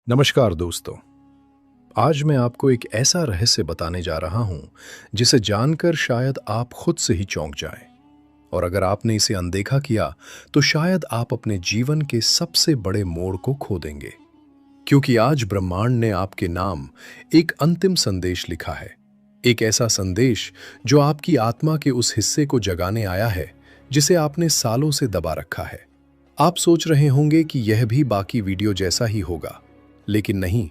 नमस्कार दोस्तों। आज मैं आपको एक ऐसा रहस्य बताने जा रहा हूं जिसे जानकर शायद आप खुद से ही चौंक जाएं। और अगर आपने इसे अनदेखा किया तो शायद आप अपने जीवन के सबसे बड़े मोड़ को खो देंगे। क्योंकि आज ब्रह्मांड ने आपके नाम एक अंतिम संदेश लिखा है। एक ऐसा संदेश जो आपकी आत्मा के उस हिस्से को जगाने आया है जिसे आपने सालों से दबा रखा है। आप सोच रहे होंगे कि यह भी बाकी वीडियो जैसा ही होगा, लेकिन नहीं,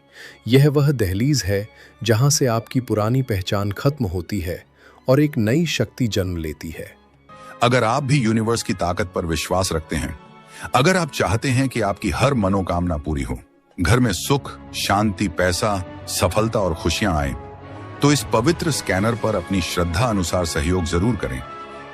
यह वह दहलीज है जहां से आपकी पुरानी पहचान खत्म होती है और एक नई शक्ति जन्म लेती है। अगर आप भी यूनिवर्स की ताकत पर विश्वास रखते हैं, अगर आप चाहते हैं कि आपकी हर मनोकामना पूरी हो, घर में सुख, शांति, पैसा, सफलता और खुशियां आए, तो इस पवित्र स्कैनर पर अपनी श्रद्धा अनुसार सहयोग जरूर करें।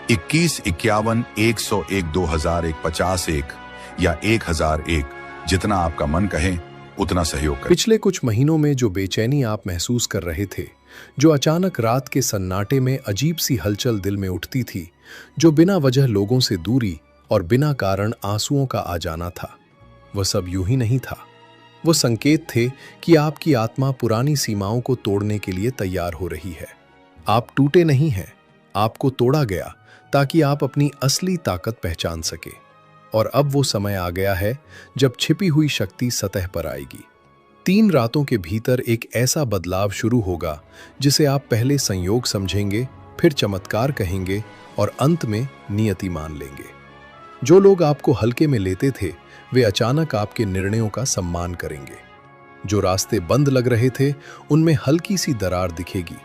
21 51 101 2001 50 या 1001, जितना आपका मन कहे उतना सहयोग करें। पिछले कुछ महीनों में जो बेचैनी आप महसूस कर रहे थे, जो अचानक रात के सन्नाटे में अजीब सी हलचल दिल में उठती थी, जो बिना वजह लोगों से दूरी और बिना कारण आंसुओं का आ जाना था, वह सब यूं ही नहीं था। वो संकेत थे कि आपकी आत्मा पुरानी सीमाओं को तोड़ने के लिए तैयार हो रही है। आप टूटे नहीं हैं, आपको तोड़ा गया ताकि आप अपनी असली ताकत पहचान सके। और अब वो समय आ गया है जब छिपी हुई शक्ति सतह पर आएगी। 3 रातों के भीतर एक ऐसा बदलाव शुरू होगा जिसे आप पहले संयोग समझेंगे, फिर चमत्कार कहेंगे और अंत में नियति मान लेंगे। जो लोग आपको हल्के में लेते थे, वे अचानक आपके निर्णयों का सम्मान करेंगे। जो रास्ते बंद लग रहे थे, उनमें हल्की सी दरार दिखेगी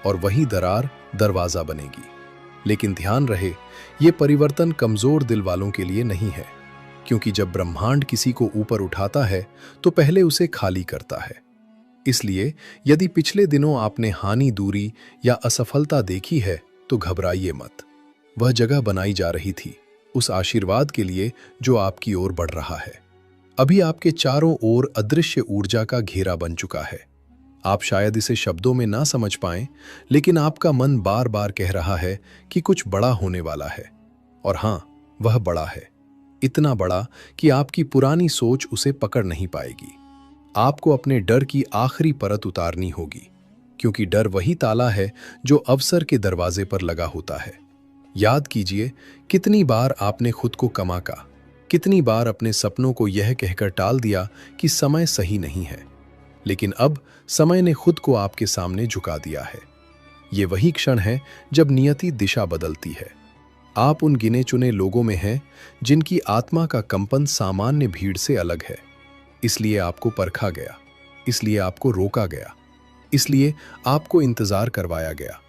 और वही दरार दरवाजा बनेगी। लेकिन ध्यान रहे, ये परिवर्तन कमजोर दिल वालों के लिए नहीं है, क्योंकि जब ब्रह्मांड किसी को ऊपर उठाता है तो पहले उसे खाली करता है। इसलिए यदि पिछले दिनों आपने हानि, दूरी या असफलता देखी है तो घबराइए मत। वह जगह बनाई जा रही थी उस आशीर्वाद के लिए जो आपकी ओर बढ़ रहा है। अभी आपके चारों ओर अदृश्य ऊर्जा का घेरा बन चुका है। आप शायद इसे शब्दों में ना समझ पाएं, लेकिन आपका मन बार बार कह रहा है कि कुछ बड़ा होने वाला है। और हाँ, वह बड़ा है, इतना बड़ा कि आपकी पुरानी सोच उसे पकड़ नहीं पाएगी। आपको अपने डर की आखिरी परत उतारनी होगी, क्योंकि डर वही ताला है जो अवसर के दरवाजे पर लगा होता है। याद कीजिए, कितनी बार आपने खुद को कमाका, कितनी बार अपने सपनों को यह कहकर टाल दिया कि समय सही नहीं है। लेकिन अब समय ने खुद को आपके सामने झुका दिया है। ये वही क्षण है जब नियति दिशा बदलती है। आप उन गिने चुने लोगों में हैं जिनकी आत्मा का कंपन सामान्य भीड़ से अलग है। इसलिए आपको परखा गया, इसलिए आपको रोका गया, इसलिए आपको इंतजार करवाया गया,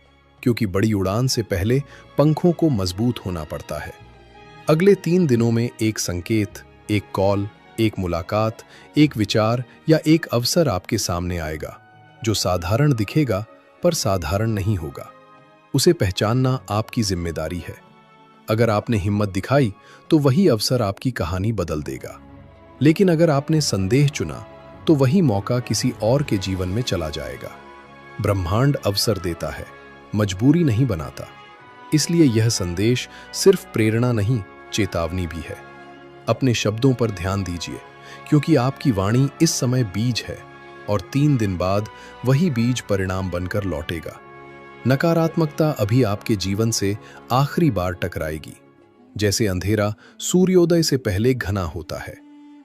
क्योंकि बड़ी उड़ान से पहले पंखों को मजबूत होना पड़ता है। अगले 3 दिनों में एक संकेत, एक कॉल, एक मुलाकात, एक विचार या एक अवसर आपके सामने आएगा, जो साधारण दिखेगा पर साधारण नहीं होगा। उसे पहचानना आपकी जिम्मेदारी है। अगर आपने हिम्मत दिखाई तो वही अवसर आपकी कहानी बदल देगा। लेकिन अगर आपने संदेह चुना तो वही मौका किसी और के जीवन में चला जाएगा। ब्रह्मांड अवसर देता है, मजबूरी नहीं बनाता। इसलिए यह संदेश सिर्फ प्रेरणा नहीं, चेतावनी भी है। अपने शब्दों पर ध्यान दीजिए, क्योंकि आपकी वाणी इस समय बीज है और 3 दिन बाद वही बीज परिणाम बनकर लौटेगा। नकारात्मकता अभी आपके जीवन से आखिरी बार टकराएगी, जैसे अंधेरा सूर्योदय से पहले घना होता है।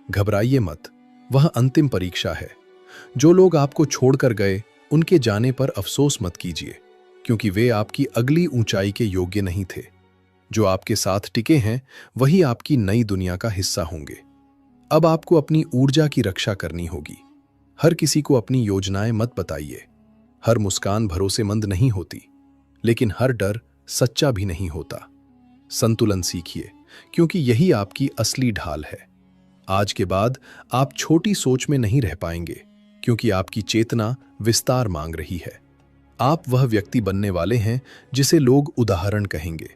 घबराइए मत, वह अंतिम परीक्षा है। जो लोग आपको छोड़कर गए, उनके जाने पर अफसोस मत कीजिए, क्योंकि वे आपकी अगली ऊंचाई के योग्य नहीं थे। जो आपके साथ टिके हैं, वही आपकी नई दुनिया का हिस्सा होंगे। अब आपको अपनी ऊर्जा की रक्षा करनी होगी। हर किसी को अपनी योजनाएं मत बताइए। हर मुस्कान भरोसेमंद नहीं होती, लेकिन हर डर सच्चा भी नहीं होता। संतुलन सीखिए, क्योंकि यही आपकी असली ढाल है। आज के बाद आप छोटी सोच में नहीं रह पाएंगे, क्योंकि आपकी चेतना विस्तार मांग रही है। आप वह व्यक्ति बनने वाले हैं जिसे लोग उदाहरण कहेंगे।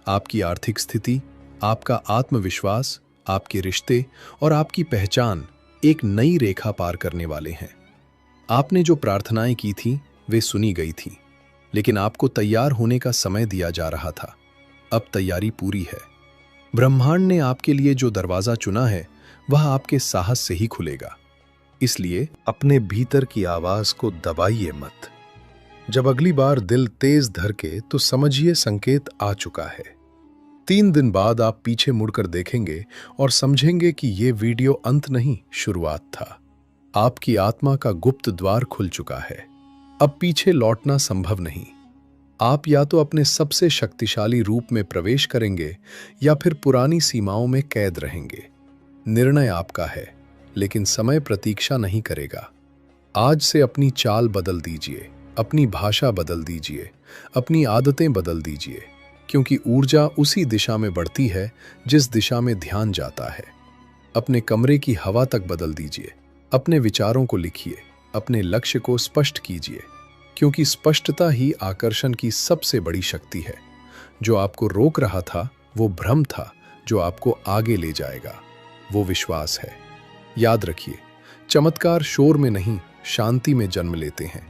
आपकी आर्थिक स्थिति, आपका आत्मविश्वास, आपके रिश्ते और आपकी पहचान एक नई रेखा पार करने वाले हैं। आपने जो प्रार्थनाएं की थीं, वे सुनी गई थीं, लेकिन आपको तैयार होने का समय दिया जा रहा था। अब तैयारी पूरी है। ब्रह्मांड ने आपके लिए जो दरवाजा चुना है, वह आपके साहस से ही खुलेगा। इसलिए अपने भीतर की आवाज को दबाइए मत। जब अगली बार दिल तेज धड़के तो समझिए संकेत आ चुका है। 3 दिन बाद आप पीछे मुड़कर देखेंगे और समझेंगे कि ये वीडियो अंत नहीं, शुरुआत था। आपकी आत्मा का गुप्त द्वार खुल चुका है। अब पीछे लौटना संभव नहीं। आप या तो अपने सबसे शक्तिशाली रूप में प्रवेश करेंगे या फिर पुरानी सीमाओं में कैद रहेंगे। निर्णय आपका है, लेकिन समय प्रतीक्षा नहीं करेगा। आज से अपनी चाल बदल दीजिए, अपनी भाषा बदल दीजिए, अपनी आदतें बदल दीजिए, क्योंकि ऊर्जा उसी दिशा में बढ़ती है जिस दिशा में ध्यान जाता है। अपने कमरे की हवा तक बदल दीजिए, अपने विचारों को लिखिए, अपने लक्ष्य को स्पष्ट कीजिए, क्योंकि स्पष्टता ही आकर्षण की सबसे बड़ी शक्ति है। जो आपको रोक रहा था वो भ्रम था, जो आपको आगे ले जाएगा वो विश्वास है। याद रखिए, चमत्कार शोर में नहीं, शांति में जन्म लेते हैं।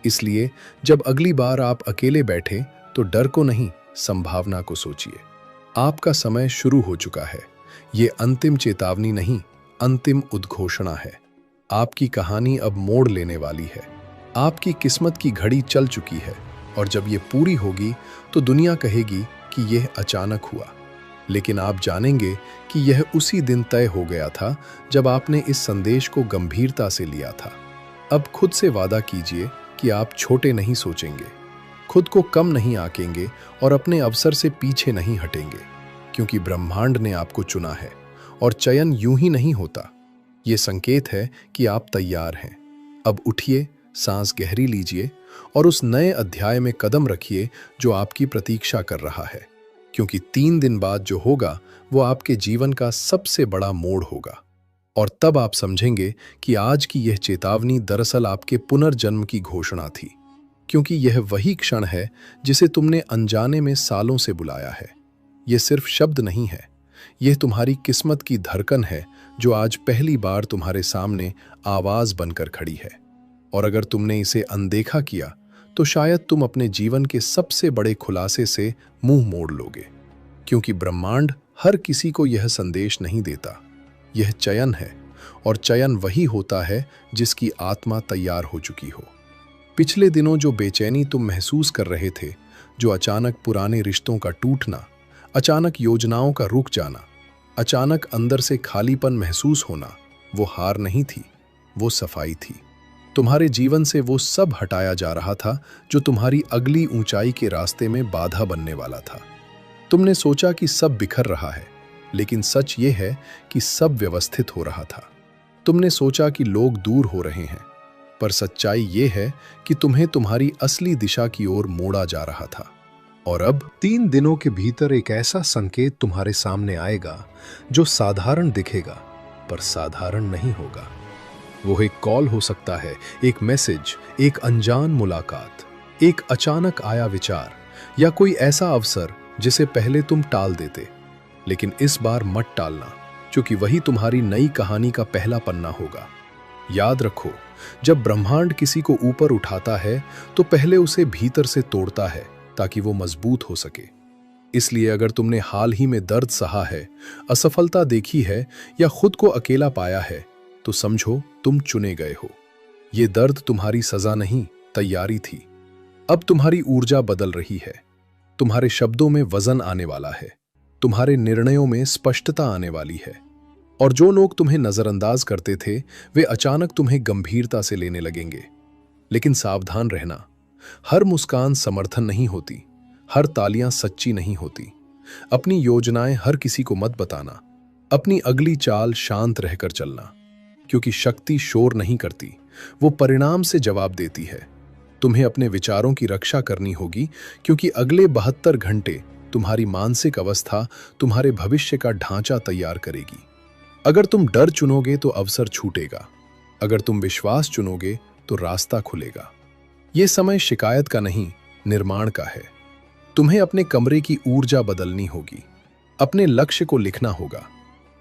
इसलिए जब अगली बार आप अकेले बैठे तो डर को नहीं, संभावना को सोचिए। आपका समय शुरू हो चुका है। ये अंतिम चेतावनी नहीं, अंतिम उद्घोषणा है। आपकी कहानी अब मोड़ लेने वाली है। आपकी किस्मत की घड़ी चल चुकी है और जब ये पूरी होगी तो दुनिया कहेगी कि यह अचानक हुआ, लेकिन आप जानेंगे कि यह उसी दिन तय हो गया था जब आपने इस संदेश को गंभीरता से लिया था। अब खुद से वादा कीजिए कि आप छोटे नहीं सोचेंगे, खुद को कम नहीं आंकेंगे और अपने अवसर से पीछे नहीं हटेंगे, क्योंकि ब्रह्मांड ने आपको चुना है और चयन यूं ही नहीं होता। ये संकेत है कि आप तैयार हैं। अब उठिए, सांस गहरी लीजिए और उस नए अध्याय में कदम रखिए जो आपकी प्रतीक्षा कर रहा है, क्योंकि 3 दिन बाद जो होगा वो आपके जीवन का सबसे बड़ा मोड़ होगा। और तब आप समझेंगे कि आज की यह चेतावनी दरअसल आपके पुनर्जन्म की घोषणा थी, क्योंकि यह वही क्षण है जिसे तुमने अनजाने में सालों से बुलाया है। यह सिर्फ शब्द नहीं है, यह तुम्हारी किस्मत की धड़कन है जो आज पहली बार तुम्हारे सामने आवाज बनकर खड़ी है। और अगर तुमने इसे अनदेखा किया तो शायद तुम अपने जीवन के सबसे बड़े खुलासे से मुंह मोड़ लोगे, क्योंकि ब्रह्मांड हर किसी को यह संदेश नहीं देता। यह चयन है, और चयन वही होता है जिसकी आत्मा तैयार हो चुकी हो। पिछले दिनों जो बेचैनी तुम महसूस कर रहे थे, जो अचानक पुराने रिश्तों का टूटना, अचानक योजनाओं का रुक जाना, अचानक अंदर से खालीपन महसूस होना, वो हार नहीं थी, वो सफाई थी। तुम्हारे जीवन से वो सब हटाया जा रहा था जो तुम्हारी अगली ऊंचाई के रास्ते में बाधा बनने वाला था। तुमने सोचा कि सब बिखर रहा है, लेकिन सच ये है कि सब व्यवस्थित हो रहा था। तुमने सोचा कि लोग दूर हो रहे हैं, पर सच्चाई ये है कि तुम्हें तुम्हारी असली दिशा की ओर मोड़ा जा रहा था। और अब 3 दिनों के भीतर एक ऐसा संकेत तुम्हारे सामने आएगा जो साधारण दिखेगा, पर साधारण नहीं होगा। वो एक कॉल हो सकता है, एक मैसेज, एक अनजान मुलाकात, एक अचानक आया विचार, या कोई ऐसा अवसर जिसे पहले तुम टाल देते। लेकिन इस बार मत टालना, क्योंकि वही तुम्हारी नई कहानी का पहला पन्ना होगा। याद रखो, जब ब्रह्मांड किसी को ऊपर उठाता है तो पहले उसे भीतर से तोड़ता है ताकि वो मजबूत हो सके। इसलिए अगर तुमने हाल ही में दर्द सहा है, असफलता देखी है या खुद को अकेला पाया है, तो समझो तुम चुने गए हो। ये दर्द तुम्हारी सजा नहीं, तैयारी थी। अब तुम्हारी ऊर्जा बदल रही है, तुम्हारे शब्दों में वजन आने वाला है, तुम्हारे निर्णयों में स्पष्टता आने वाली है। और जो लोग तुम्हें नजरअंदाज करते थे वे अचानक तुम्हें गंभीरता से लेने लगेंगे। लेकिन सावधान रहना, हर मुस्कान समर्थन नहीं होती, हर तालियां सच्ची नहीं होती। अपनी योजनाएं हर किसी को मत बताना, अपनी अगली चाल शांत रहकर चलना, क्योंकि शक्ति शोर नहीं करती, वो परिणाम से जवाब देती है। तुम्हें अपने विचारों की रक्षा करनी होगी, क्योंकि अगले 72 घंटे तुम्हारी मानसिक अवस्था तुम्हारे भविष्य का ढांचा तैयार करेगी। अगर तुम डर चुनोगे तो अवसर छूटेगा, अगर तुम विश्वास चुनोगे तो रास्ता खुलेगा। यह समय शिकायत का नहीं, निर्माण का है। तुम्हें अपने कमरे की ऊर्जा बदलनी होगी, अपने लक्ष्य को लिखना होगा,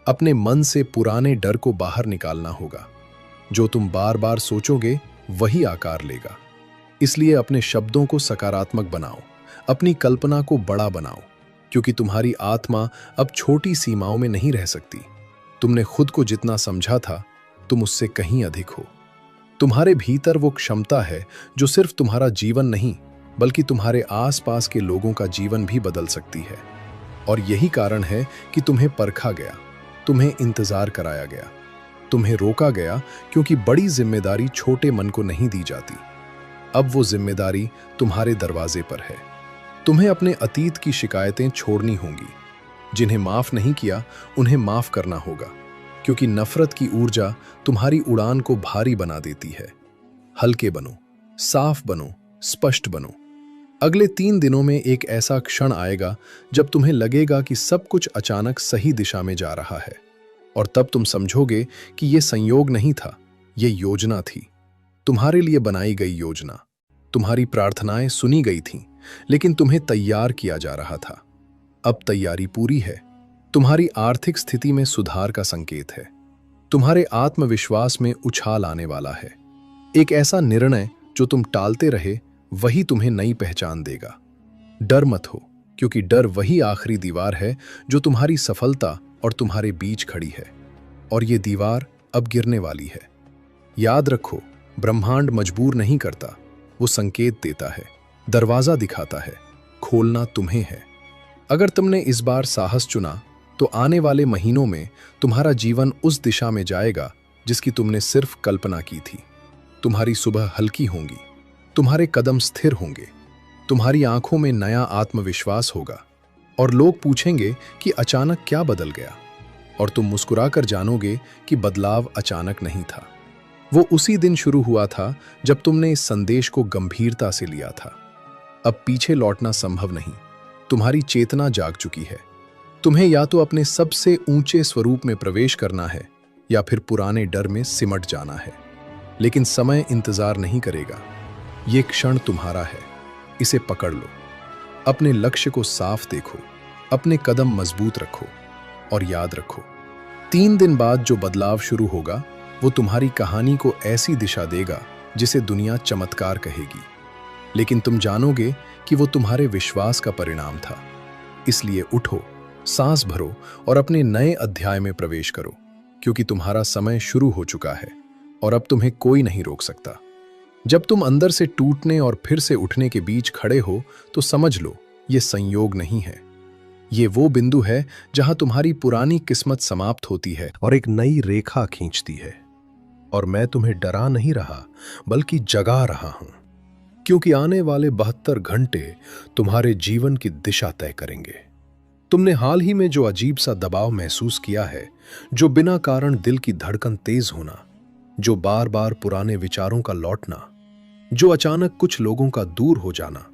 अपने मन से पुराने डर को बाहर निकालना होगा। जो तुम बार बार सोचोगे वही आकार लेगा। इसलिए अपने शब्दों को सकारात्मक बनाओ, अपनी कल्पना को बड़ा बनाओ, क्योंकि तुम्हारी आत्मा अब छोटी सीमाओं में नहीं रह सकती। तुमने खुद को जितना समझा था तुम उससे कहीं अधिक हो। तुम्हारे भीतर वो क्षमता है जो सिर्फ तुम्हारा जीवन नहीं बल्कि तुम्हारे आसपास के लोगों का जीवन भी बदल सकती है। और यही कारण है कि तुम्हें परखा गया, तुम्हें इंतजार कराया गया, तुम्हें रोका गया, क्योंकि बड़ी जिम्मेदारी छोटे मन को नहीं दी जाती। अब वो जिम्मेदारी तुम्हारे दरवाजे पर है। तुम्हें अपने अतीत की शिकायतें छोड़नी होंगी। जिन्हें माफ नहीं किया उन्हें माफ करना होगा, क्योंकि नफरत की ऊर्जा तुम्हारी उड़ान को भारी बना देती है। हल्के बनो, साफ बनो, स्पष्ट बनो। अगले 3 दिनों में एक ऐसा क्षण आएगा जब तुम्हें लगेगा कि सब कुछ अचानक सही दिशा में जा रहा है, और तब तुम समझोगे कि यह संयोग नहीं था, यह योजना थी। तुम्हारे लिए बनाई गई योजना। तुम्हारी प्रार्थनाएं सुनी गई थीं, लेकिन तुम्हें तैयार किया जा रहा था। अब तैयारी पूरी है। तुम्हारी आर्थिक स्थिति में सुधार का संकेत है। तुम्हारे आत्मविश्वास में उछाल आने वाला है। एक ऐसा निर्णय जो तुम टालते रहे वही तुम्हें नई पहचान देगा। डर मत हो, क्योंकि डर वही आखिरी दीवार है जो तुम्हारी सफलता और तुम्हारे बीच खड़ी है, और ये दीवार अब गिरने वाली है। याद रखो, ब्रह्मांड मजबूर नहीं करता, वो संकेत देता है, दरवाजा दिखाता है। खोलना तुम्हें है। अगर तुमने इस बार साहस चुना तो आने वाले महीनों में तुम्हारा जीवन उस दिशा में जाएगा जिसकी तुमने सिर्फ कल्पना की थी। तुम्हारी सुबह हल्की होंगी, तुम्हारे कदम स्थिर होंगे, तुम्हारी आंखों में नया आत्मविश्वास होगा, और लोग पूछेंगे कि अचानक क्या बदल गया, और तुम मुस्कुराकर जानोगे कि बदलाव अचानक नहीं था। वो उसी दिन शुरू हुआ था जब तुमने इस संदेश को गंभीरता से लिया था। अब पीछे लौटना संभव नहीं। तुम्हारी चेतना जाग चुकी है। तुम्हें या तो अपने सबसे ऊंचे स्वरूप में प्रवेश करना है या फिर पुराने डर में सिमट जाना है। लेकिन समय इंतजार नहीं करेगा। ये क्षण तुम्हारा है, इसे पकड़ लो। अपने लक्ष्य को साफ देखो, अपने कदम मजबूत रखो, और याद रखो, 3 दिन बाद जो बदलाव शुरू होगा वो तुम्हारी कहानी को ऐसी दिशा देगा जिसे दुनिया चमत्कार कहेगी। लेकिन तुम जानोगे कि वो तुम्हारे विश्वास का परिणाम था। इसलिए उठो, सांस भरो और अपने नए अध्याय में प्रवेश करो, क्योंकि तुम्हारा समय शुरू हो चुका है और अब तुम्हें कोई नहीं रोक सकता। जब तुम अंदर से टूटने और फिर से उठने के बीच खड़े हो तो समझ लो, ये संयोग नहीं है। ये वो बिंदु है जहां तुम्हारी पुरानी किस्मत समाप्त होती है और एक नई रेखा खींचती है। और मैं तुम्हें डरा नहीं रहा, बल्कि जगा रहा हूं, क्योंकि आने वाले 72 घंटे तुम्हारे जीवन की दिशा तय करेंगे। तुमने हाल ही में जो अजीब सा दबाव महसूस किया है, जो बिना कारण दिल की धड़कन तेज होना, जो बार बार पुराने विचारों का लौटना, जो अचानक कुछ लोगों का दूर हो जाना,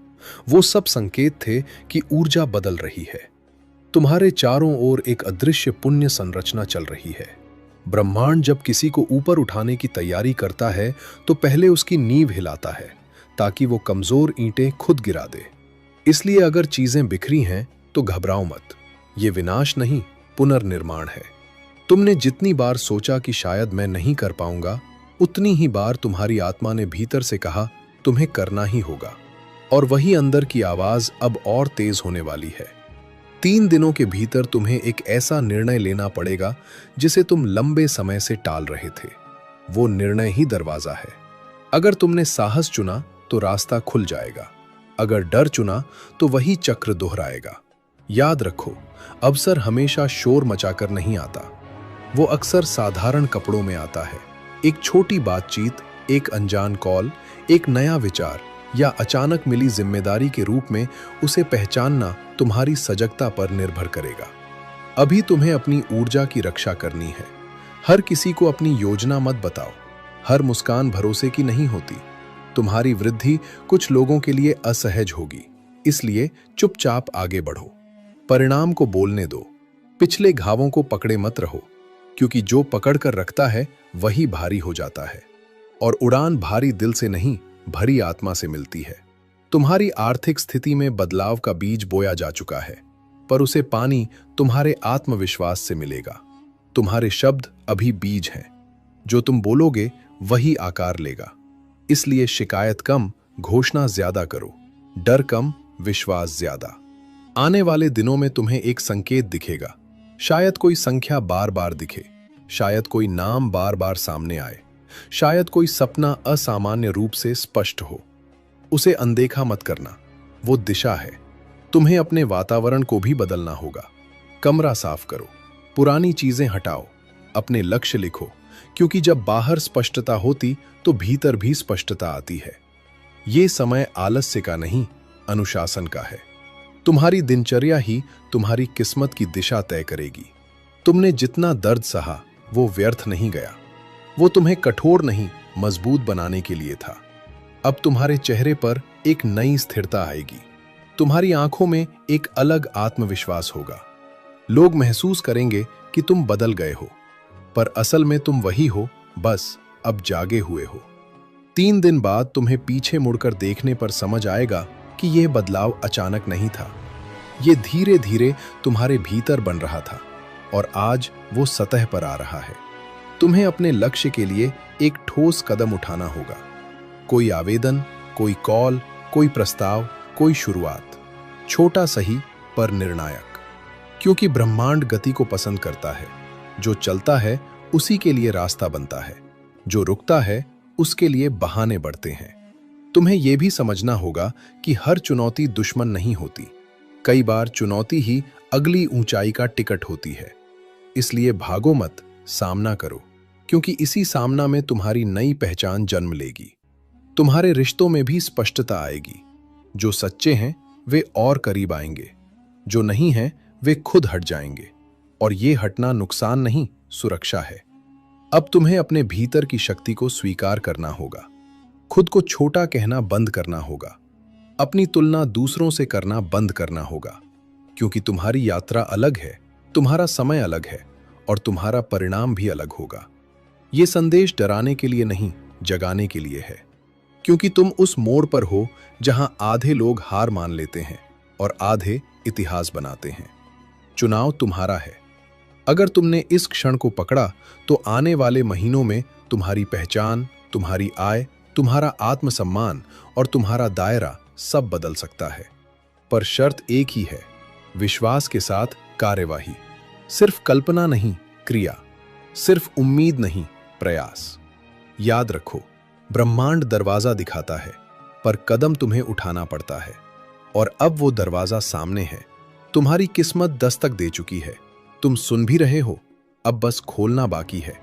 वो सब संकेत थे कि ऊर्जा बदल रही है। तुम्हारे चारों ओर एक अदृश्य पुण्य संरचना चल रही है। ब्रह्मांड जब किसी को ऊपर उठाने की तैयारी करता है तो पहले उसकी नींव हिलाता है, ताकि वो कमजोर ईंटें खुद गिरा दे। इसलिए अगर चीजें बिखरी हैं तो घबराओ मत। ये विनाश नहीं, पुनर्निर्माण है। तुमने जितनी बार सोचा कि शायद मैं नहीं कर पाऊंगा, उतनी ही बार तुम्हारी आत्मा ने भीतर से कहा तुम्हें करना ही होगा। और वही अंदर की आवाज अब और तेज होने वाली है। 3 दिनों के भीतर तुम्हें एक ऐसा निर्णय लेना पड़ेगा जिसे तुम लंबे समय से टाल रहे थे। वो निर्णय ही दरवाजा है। अगर तुमने साहस चुना तो रास्ता खुल जाएगा, अगर डर चुना तो वही चक्र दोहराएगा। याद रखो, अवसर हमेशा शोर मचाकर नहीं आता, वो अक्सर साधारण कपड़ों में आता है। एक छोटी बातचीत, एक अनजान कॉल, एक नया विचार या अचानक मिली जिम्मेदारी के रूप में उसे पहचानना तुम्हारी सजगता पर निर्भर करेगा। अभी तुम्हें अपनी ऊर्जा की रक्षा करनी है। हर किसी को अपनी योजना मत बताओ। हर मुस्कान भरोसे की नहीं होती। तुम्हारी वृद्धि कुछ लोगों के लिए असहज होगी, इसलिए चुपचाप आगे बढ़ो। परिणाम को बोलने दो। पिछले घावों को पकड़े मत रहो, क्योंकि जो पकड़ कर रखता है वही भारी हो जाता है। और उड़ान भारी दिल से नहीं, भरी आत्मा से मिलती है। तुम्हारी आर्थिक स्थिति में बदलाव का बीज बोया जा चुका है, पर उसे पानी तुम्हारे आत्मविश्वास से मिलेगा। तुम्हारे शब्द अभी बीज हैं। जो तुम बोलोगे वही आकार लेगा। इसलिए शिकायत कम, घोषणा ज्यादा करो। डर कम, विश्वास ज्यादा। आने वाले दिनों में तुम्हें एक संकेत दिखेगा। शायद कोई संख्या बार बार दिखे, शायद कोई नाम बार बार सामने आए, शायद कोई सपना असामान्य रूप से स्पष्ट हो। उसे अनदेखा मत करना, वो दिशा है। तुम्हें अपने वातावरण को भी बदलना होगा। कमरा साफ करो, पुरानी चीजें हटाओ, अपने लक्ष्य लिखो, क्योंकि जब बाहर स्पष्टता होती तो भीतर भी स्पष्टता आती है। ये समय आलस्य का नहीं, अनुशासन का है। तुम्हारी दिनचर्या ही तुम्हारी किस्मत की दिशा तय करेगी। तुमने जितना दर्द सहा वो व्यर्थ नहीं गया। वो तुम्हें कठोर नहीं, मजबूत बनाने के लिए था। अब तुम्हारे चेहरे पर एक नई स्थिरता आएगी। तुम्हारी आंखों में एक अलग आत्मविश्वास होगा। लोग महसूस करेंगे कि तुम बदल गए हो, पर असल में तुम वही हो, बस अब जागे हुए हो। 3 दिन बाद तुम्हें पीछे मुड़कर देखने पर समझ आएगा कि यह बदलाव अचानक नहीं था। ये धीरे धीरे तुम्हारे भीतर बन रहा था और आज वो सतह पर आ रहा है। तुम्हें अपने लक्ष्य के लिए एक ठोस कदम उठाना होगा। कोई आवेदन, कोई कॉल, कोई प्रस्ताव, कोई शुरुआत। छोटा सही पर निर्णायक, क्योंकि ब्रह्मांड गति को पसंद करता है। जो चलता है उसी के लिए रास्ता बनता है, जो रुकता है उसके लिए बहाने बढ़ते हैं। तुम्हें यह भी समझना होगा कि हर चुनौती दुश्मन नहीं होती। कई बार चुनौती ही अगली ऊंचाई का टिकट होती है। इसलिए भागो मत, सामना करो, क्योंकि इसी सामना में तुम्हारी नई पहचान जन्म लेगी। तुम्हारे रिश्तों में भी स्पष्टता आएगी। जो सच्चे हैं वे और करीब आएंगे, जो नहीं हैं वे खुद हट जाएंगे। और ये हटना नुकसान नहीं, सुरक्षा है। अब तुम्हें अपने भीतर की शक्ति को स्वीकार करना होगा। खुद को छोटा कहना बंद करना होगा। अपनी तुलना दूसरों से करना बंद करना होगा, क्योंकि तुम्हारी यात्रा अलग है, तुम्हारा समय अलग है और तुम्हारा परिणाम भी अलग होगा। ये संदेश डराने के लिए नहीं, जगाने के लिए है, क्योंकि तुम उस मोड़ पर हो जहां आधे लोग हार मान लेते हैं और आधे इतिहास बनाते हैं। चुनाव तुम्हारा है। अगर तुमने इस क्षण को पकड़ा तो आने वाले महीनों में तुम्हारी पहचान, तुम्हारी आय, तुम्हारा आत्मसम्मान और तुम्हारा दायरा सब बदल सकता है। पर शर्त एक ही है, विश्वास के साथ कार्यवाही। सिर्फ कल्पना नहीं, क्रिया। सिर्फ उम्मीद नहीं, प्रयास। याद रखो, ब्रह्मांड दरवाजा दिखाता है, पर कदम तुम्हें उठाना पड़ता है। और अब वो दरवाजा सामने है। तुम्हारी किस्मत दस्तक दे चुकी है। तुम सुन भी रहे हो, अब बस खोलना बाकी है।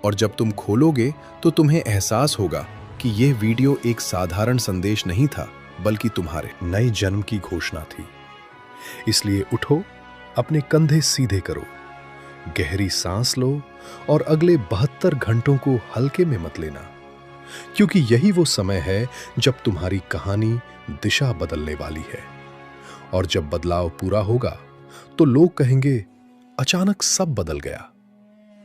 और जब तुम खोलोगे तो तुम्हें एहसास होगा कि यह वीडियो एक साधारण संदेश नहीं था, बल्कि तुम्हारे नए जन्म की घोषणा थी। इसलिए उठो, अपने कंधे सीधे करो, गहरी सांस लो और अगले 72 घंटों को हल्के में मत लेना, क्योंकि यही वो समय है जब तुम्हारी कहानी दिशा बदलने वाली है। और जब बदलाव पूरा होगा तो लोग कहेंगे, अचानक सब बदल गया।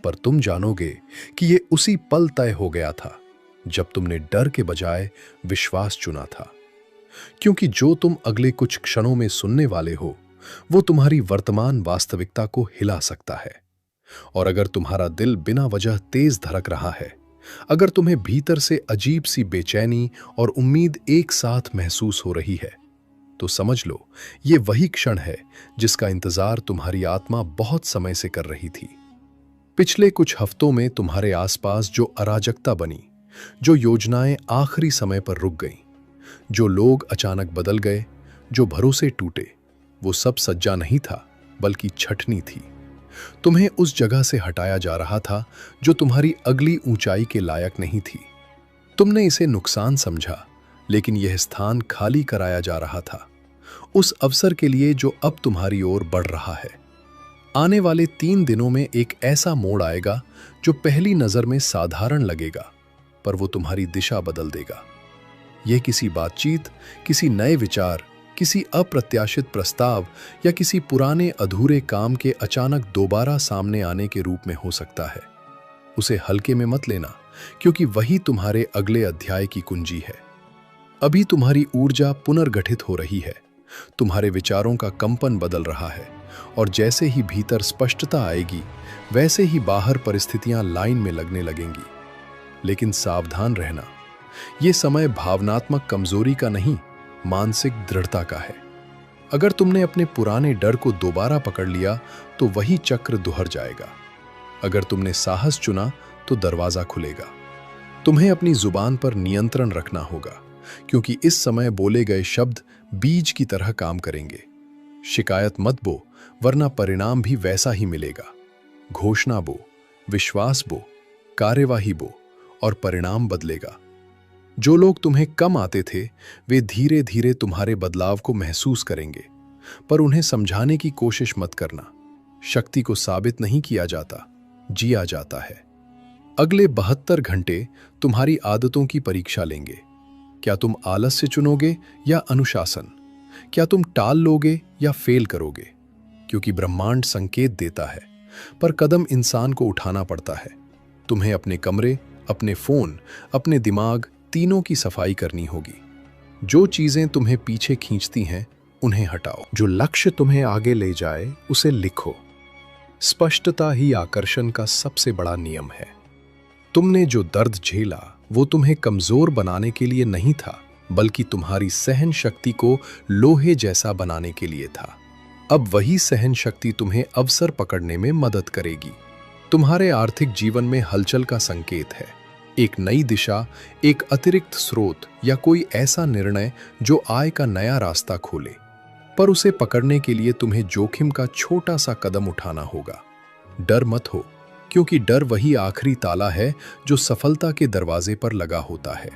पर तुम जानोगे कि ये उसी पल तय हो गया था जब तुमने डर के बजाय विश्वास चुना था। क्योंकि जो तुम अगले कुछ क्षणों में सुनने वाले हो वो तुम्हारी वर्तमान वास्तविकता को हिला सकता है। और अगर तुम्हारा दिल बिना वजह तेज धड़क रहा है, अगर तुम्हें भीतर से अजीब सी बेचैनी और उम्मीद एक साथ महसूस हो रही है, तो समझ लो ये वही क्षण है जिसका इंतजार तुम्हारी आत्मा बहुत समय से कर रही थी। पिछले कुछ हफ्तों में तुम्हारे आसपास जो अराजकता बनी, जो योजनाएं आखिरी समय पर रुक गईं, जो लोग अचानक बदल गए, जो भरोसे टूटे, वो सब सज्जा नहीं था बल्कि छटनी थी। तुम्हें उस जगह से हटाया जा रहा था जो तुम्हारी अगली ऊंचाई के लायक नहीं थी। तुमने इसे नुकसान समझा, लेकिन यह स्थान खाली कराया जा रहा था उस अवसर के लिए जो अब तुम्हारी ओर बढ़ रहा है। आने वाले 3 दिनों में एक ऐसा मोड़ आएगा जो पहली नजर में साधारण लगेगा, पर वो तुम्हारी दिशा बदल देगा। यह किसी बातचीत, किसी नए विचार, किसी अप्रत्याशित प्रस्ताव या किसी पुराने अधूरे काम के अचानक दोबारा सामने आने के रूप में हो सकता है। उसे हल्के में मत लेना, क्योंकि वही तुम्हारे अगले अध्याय की कुंजी है। अभी तुम्हारी ऊर्जा पुनर्गठित हो रही है, तुम्हारे विचारों का कंपन बदल रहा है, और जैसे ही भीतर स्पष्टता आएगी वैसे ही बाहर परिस्थितियां लाइन में लगने लगेंगी। लेकिन सावधान रहना, यह समय भावनात्मक कमजोरी का नहीं, मानसिक दृढ़ता का है। अगर तुमने अपने पुराने डर को दोबारा पकड़ लिया तो वही चक्र दोहर जाएगा। अगर तुमने साहस चुना तो दरवाजा खुलेगा। तुम्हें अपनी जुबान पर नियंत्रण रखना होगा, क्योंकि इस समय बोले गए शब्द बीज की तरह काम करेंगे। शिकायत मत बो, वरना परिणाम भी वैसा ही मिलेगा। घोषणा बो, विश्वास बो, कार्यवाही बो, और परिणाम बदलेगा। जो लोग तुम्हें कम आते थे, वे धीरे धीरे तुम्हारे बदलाव को महसूस करेंगे, पर उन्हें समझाने की कोशिश मत करना। शक्ति को साबित नहीं किया जाता, जिया जाता है। अगले 72 घंटे तुम्हारी आदतों की परीक्षा लेंगे। क्या तुम आलस्य चुनोगे या अनुशासन? क्या तुम टाल लोगे या फेल करोगे? क्योंकि ब्रह्मांड संकेत देता है, पर कदम इंसान को उठाना पड़ता है। तुम्हें अपने कमरे, अपने फोन, अपने दिमाग, तीनों की सफाई करनी होगी। जो चीजें तुम्हें पीछे खींचती हैं, उन्हें हटाओ। जो लक्ष्य तुम्हें आगे ले जाए, उसे लिखो। स्पष्टता ही आकर्षण का सबसे बड़ा नियम है। तुमने जो दर्द झेला, वो तुम्हें कमजोर बनाने के लिए नहीं था, बल्कि तुम्हारी सहन शक्ति को लोहे जैसा बनाने के लिए था। अब वही सहन शक्ति तुम्हें अवसर पकड़ने में मदद करेगी। तुम्हारे आर्थिक जीवन में हलचल का संकेत है। एक नई दिशा, एक अतिरिक्त स्रोत या कोई ऐसा निर्णय जो आय का नया रास्ता खोले। पर उसे पकड़ने के लिए तुम्हें जोखिम का छोटा सा कदम उठाना होगा। डर मत हो, क्योंकि डर वही आखिरी ताला है जो सफलता के दरवाजे पर लगा होता है।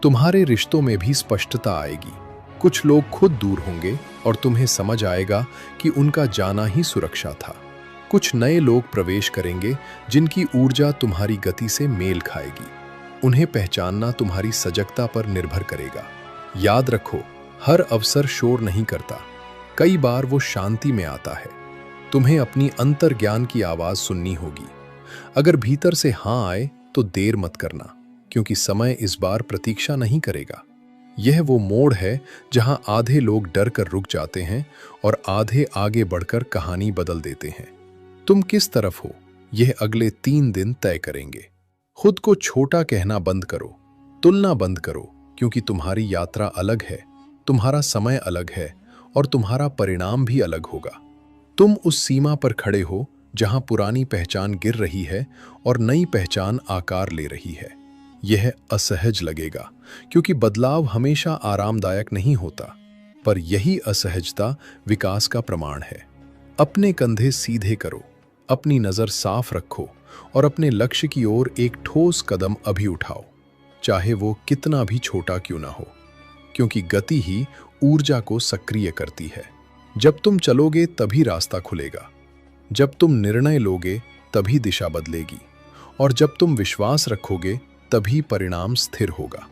तुम्हारे रिश्तों में भी स्पष्टता आएगी। कुछ लोग खुद दूर होंगे और तुम्हें समझ आएगा कि उनका जाना ही सुरक्षा था। कुछ नए लोग प्रवेश करेंगे जिनकी ऊर्जा तुम्हारी गति से मेल खाएगी। उन्हें पहचानना तुम्हारी सजगता पर निर्भर करेगा। याद रखो, हर अवसर शोर नहीं करता, कई बार वो शांति में आता है। तुम्हें अपनी अंतर्ज्ञान की आवाज सुननी होगी। अगर भीतर से हाँ आए तो देर मत करना, क्योंकि समय इस बार प्रतीक्षा नहीं करेगा। यह वो मोड़ है जहां आधे लोग डर कर रुक जाते हैं और आधे आगे बढ़कर कहानी बदल देते हैं। तुम किस तरफ हो, यह अगले 3 दिन तय करेंगे। खुद को छोटा कहना बंद करो, तुलना बंद करो, क्योंकि तुम्हारी यात्रा अलग है, तुम्हारा समय अलग है और तुम्हारा परिणाम भी अलग होगा। तुम उस सीमा पर खड़े हो जहां पुरानी पहचान गिर रही है और नई पहचान आकार ले रही है। यह असहज लगेगा, क्योंकि बदलाव हमेशा आरामदायक नहीं होता, पर यही असहजता विकास का प्रमाण है। अपने कंधे सीधे करो, अपनी नजर साफ रखो और अपने लक्ष्य की ओर एक ठोस कदम अभी उठाओ, चाहे वो कितना भी छोटा क्यों ना हो, क्योंकि गति ही ऊर्जा को सक्रिय करती है। जब तुम चलोगे तभी रास्ता खुलेगा, जब तुम निर्णय लोगे तभी दिशा बदलेगी, और जब तुम विश्वास रखोगे तभी परिणाम स्थिर होगा।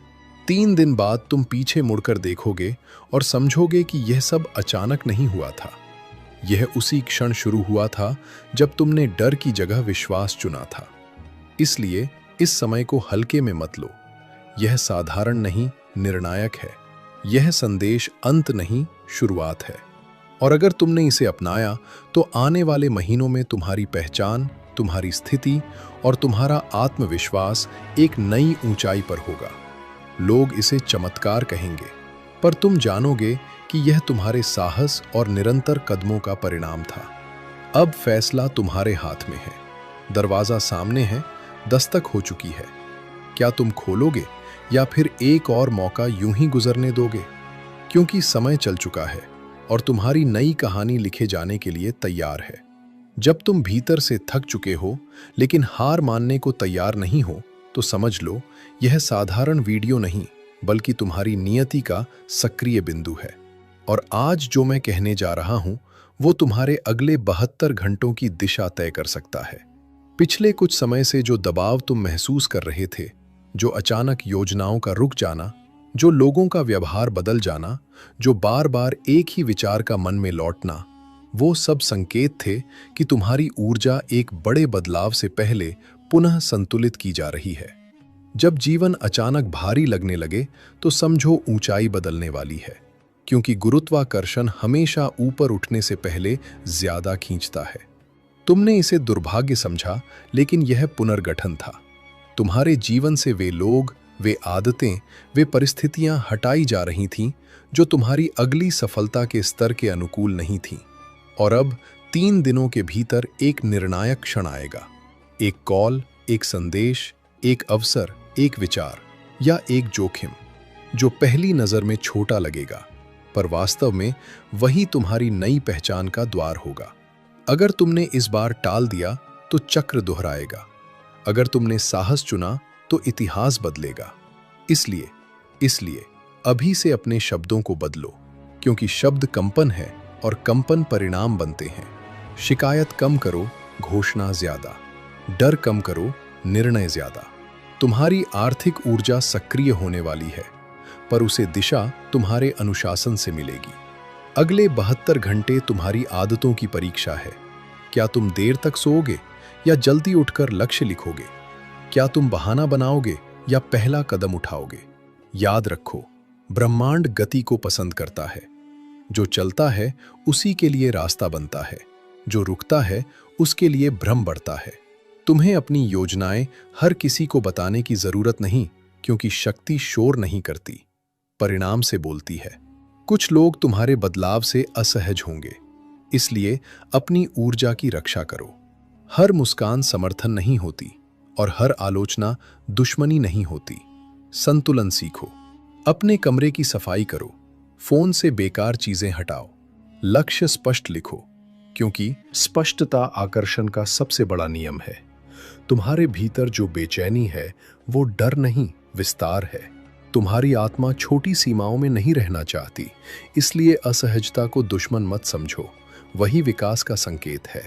3 दिन बाद तुम पीछे मुड़कर देखोगे और समझोगे कि यह सब अचानक नहीं हुआ था। यह उसी क्षण शुरू हुआ था जब तुमने डर की जगह विश्वास चुना था। इसलिए इस समय को हल्के में मत लो। यह साधारण नहीं, निर्णायक है। यह संदेश अंत नहीं, शुरुआत है। और अगर तुमने इसे अपनाया तो आने वाले महीनों में तुम्हारी पहचान, तुम्हारी स्थिति और तुम्हारा आत्मविश्वास एक नई ऊंचाई पर होगा। लोग इसे चमत्कार कहेंगे, पर तुम जानोगे कि यह तुम्हारे साहस और निरंतर कदमों का परिणाम था। अब फैसला तुम्हारे हाथ में है। दरवाजा सामने है, दस्तक हो चुकी है। क्या तुम खोलोगे या फिर एक और मौका यूं ही गुजरने दोगे? क्योंकि समय चल चुका है और तुम्हारी नई कहानी लिखे जाने के लिए तैयार है। जब तुम भीतर से थक चुके हो लेकिन हार मानने को तैयार नहीं हो, तो समझ लो यह साधारण वीडियो नहीं, बल्कि तुम्हारी नियति का सक्रिय बिंदु है। और आज जो मैं कहने जा रहा हूं, वो तुम्हारे अगले 72 घंटों की दिशा तय कर सकता है। पिछले कुछ समय से जो दबाव तुम महसूस कर रहे थे, जो अचानक योजनाओं का रुक जाना, जो लोगों का व्यवहार बदल जाना, जो बार बार एक ही विचार का मन में लौटना, वो सब संकेत थे कि तुम्हारी ऊर्जा एक बड़े बदलाव से पहले पुनः संतुलित की जा रही है। जब जीवन अचानक भारी लगने लगे तो समझो ऊंचाई बदलने वाली है, क्योंकि गुरुत्वाकर्षण हमेशा ऊपर उठने से पहले ज्यादा खींचता है। तुमने इसे दुर्भाग्य समझा, लेकिन यह पुनर्गठन था। तुम्हारे जीवन से वे लोग, वे आदतें, वे परिस्थितियां हटाई जा रही थीं जो तुम्हारी अगली सफलता के स्तर के अनुकूल नहीं थीं। और अब 3 दिनों के भीतर एक निर्णायक क्षण आएगा। एक कॉल, एक संदेश, एक अवसर, एक विचार या एक जोखिम जो पहली नजर में छोटा लगेगा, पर वास्तव में वही तुम्हारी नई पहचान का द्वार होगा। अगर तुमने इस बार टाल दिया तो चक्र दोहराएगा, अगर तुमने साहस चुना तो इतिहास बदलेगा। इसलिए अभी से अपने शब्दों को बदलो, क्योंकि शब्द कंपन है और कंपन परिणाम बनते हैं। शिकायत कम करो, घोषणा ज्यादा। डर कम करो, निर्णय ज्यादा। तुम्हारी आर्थिक ऊर्जा सक्रिय होने वाली है, पर उसे दिशा तुम्हारे अनुशासन से मिलेगी। अगले 72 घंटे तुम्हारी आदतों की परीक्षा है। क्या तुम देर तक सोओगे या जल्दी उठकर लक्ष्य लिखोगे? क्या तुम बहाना बनाओगे या पहला कदम उठाओगे? याद रखो, ब्रह्मांड गति को पसंद करता है। जो चलता है उसी के लिए रास्ता बनता है, जो रुकता है उसके लिए भ्रम बढ़ता है। तुम्हें अपनी योजनाएं हर किसी को बताने की जरूरत नहीं, क्योंकि शक्ति शोर नहीं करती, परिणाम से बोलती है। कुछ लोग तुम्हारे बदलाव से असहज होंगे, इसलिए अपनी ऊर्जा की रक्षा करो। हर मुस्कान समर्थन नहीं होती और हर आलोचना दुश्मनी नहीं होती। संतुलन सीखो। अपने कमरे की सफाई करो, फोन से बेकार चीजें हटाओ, लक्ष्य स्पष्ट लिखो, क्योंकि स्पष्टता आकर्षण का सबसे बड़ा नियम है। तुम्हारे भीतर जो बेचैनी है वो डर नहीं, विस्तार है। तुम्हारी आत्मा छोटी सीमाओं में नहीं रहना चाहती, इसलिए असहजता को दुश्मन मत समझो, वही विकास का संकेत है।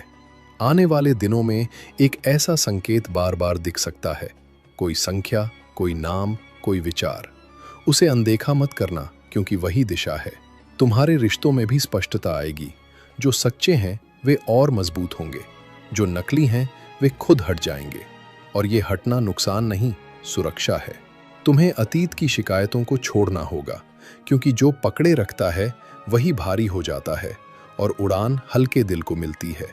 आने वाले दिनों में एक ऐसा संकेत बार बार दिख सकता है, कोई संख्या, कोई नाम, कोई विचार। उसे अनदेखा मत करना, क्योंकि वही दिशा है। तुम्हारे रिश्तों में भी स्पष्टता आएगी। जो सच्चे हैं वे और मजबूत होंगे, जो नकली हैं वे खुद हट जाएंगे। और ये हटना नुकसान नहीं, सुरक्षा है। तुम्हें अतीत की शिकायतों को छोड़ना होगा, क्योंकि जो पकड़े रखता है वही भारी हो जाता है और उड़ान हल्के दिल को मिलती है।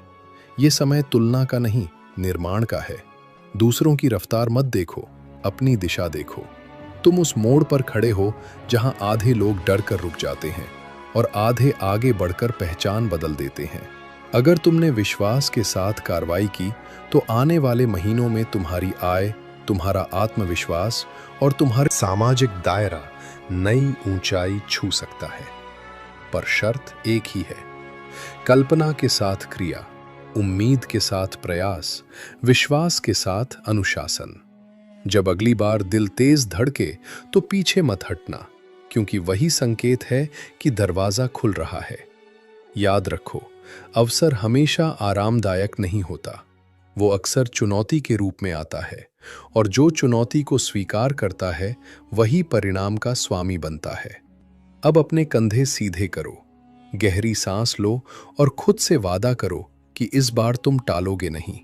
ये समय तुलना का नहीं, निर्माण का है। दूसरों की रफ्तार मत देखो, अपनी दिशा देखो। तुम उस मोड़ पर खड़े हो जहां आधे लोग डर कर रुक जाते हैं और आधे आगे बढ़कर पहचान बदल देते हैं। अगर तुमने विश्वास के साथ कार्रवाई की तो आने वाले महीनों में तुम्हारी आय, तुम्हारा आत्मविश्वास और तुम्हारा सामाजिक दायरा नई ऊंचाई छू सकता है। पर शर्त एक ही है, कल्पना के साथ क्रिया, उम्मीद के साथ प्रयास, विश्वास के साथ अनुशासन। जब अगली बार दिल तेज धड़के तो पीछे मत हटना, क्योंकि वही संकेत है कि दरवाजा खुल रहा है। याद रखो, अवसर हमेशा आरामदायक नहीं होता, वो अक्सर चुनौती के रूप में आता है, और जो चुनौती को स्वीकार करता है वही परिणाम का स्वामी बनता है। अब अपने कंधे सीधे करो, गहरी सांस लो और खुद से वादा करो कि इस बार तुम टालोगे नहीं,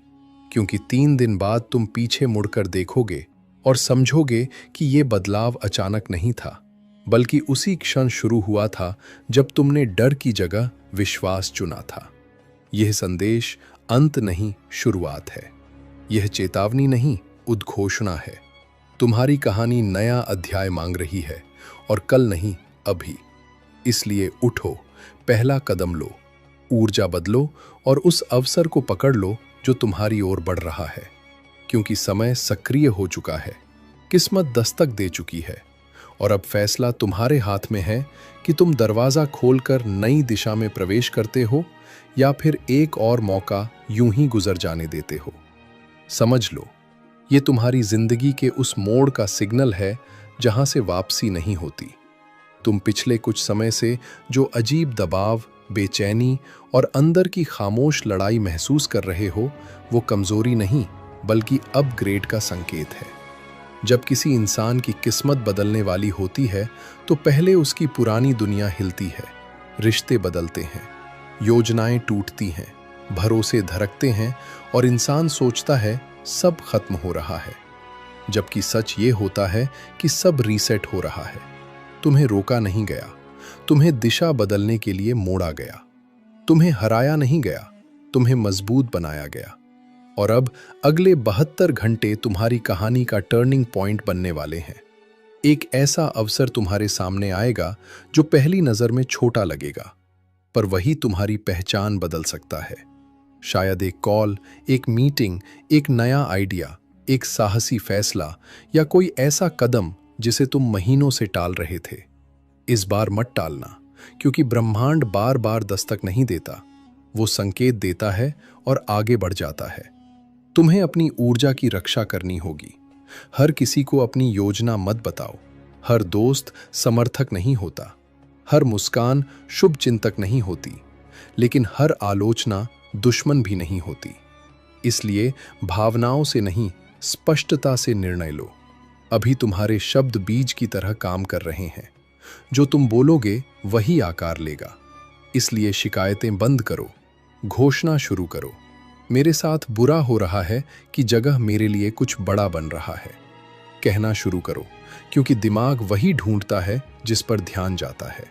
क्योंकि 3 दिन बाद तुम पीछे मुड़कर देखोगे और समझोगे कि ये बदलाव अचानक नहीं था, बल्कि उसी क्षण शुरू हुआ था जब तुमने डर की जगह विश्वास चुना था। यह संदेश अंत नहीं, शुरुआत है। यह चेतावनी नहीं, उद्घोषणा है। तुम्हारी कहानी नया अध्याय मांग रही है, और कल नहीं, अभी। इसलिए उठो, पहला कदम लो, ऊर्जा बदलो और उस अवसर को पकड़ लो जो तुम्हारी ओर बढ़ रहा है, क्योंकि समय सक्रिय हो चुका है, किस्मत दस्तक दे चुकी है, और अब फैसला तुम्हारे हाथ में है कि तुम दरवाजा खोलकर नई दिशा में प्रवेश करते हो या फिर एक और मौका यूं ही गुजर जाने देते हो। समझ लो, ये तुम्हारी जिंदगी के उस मोड़ का सिग्नल है जहां से वापसी नहीं होती। तुम पिछले कुछ समय से जो अजीब दबाव, बेचैनी और अंदर की खामोश लड़ाई महसूस कर रहे हो, वो कमजोरी नहीं बल्कि अपग्रेड का संकेत है। जब किसी इंसान की किस्मत बदलने वाली होती है तो पहले उसकी पुरानी दुनिया हिलती है, रिश्ते बदलते हैं, योजनाएं टूटती हैं, भरोसे धड़कते हैं और इंसान सोचता है सब खत्म हो रहा है, जबकि सच ये होता है कि सब रीसेट हो रहा है। तुम्हें रोका नहीं गया, तुम्हें दिशा बदलने के लिए मोड़ा गया। तुम्हें हराया नहीं गया, तुम्हें मजबूत बनाया गया। और अब अगले 72 घंटे तुम्हारी कहानी का टर्निंग पॉइंट बनने वाले हैं। एक ऐसा अवसर तुम्हारे सामने आएगा जो पहली नजर में छोटा लगेगा, पर वही तुम्हारी पहचान बदल सकता है। शायद एक कॉल, एक मीटिंग, एक नया आइडिया, एक साहसी फैसला या कोई ऐसा कदम जिसे तुम महीनों से टाल रहे थे। इस बार मत टालना, क्योंकि ब्रह्मांड बार बार दस्तक नहीं देता, वो संकेत देता है और आगे बढ़ जाता है। तुम्हें अपनी ऊर्जा की रक्षा करनी होगी। हर किसी को अपनी योजना मत बताओ। हर दोस्त समर्थक नहीं होता, हर मुस्कान शुभ चिंतक नहीं होती, लेकिन हर आलोचना दुश्मन भी नहीं होती। इसलिए भावनाओं से नहीं, स्पष्टता से निर्णय लो। अभी तुम्हारे शब्द बीज की तरह काम कर रहे हैं। जो तुम बोलोगे वही आकार लेगा। इसलिए शिकायतें बंद करो, घोषणा शुरू करो। मेरे साथ बुरा हो रहा है कि जगह मेरे लिए कुछ बड़ा बन रहा है। कहना शुरू करो, क्योंकि दिमाग वही ढूंढता है जिस पर ध्यान जाता है।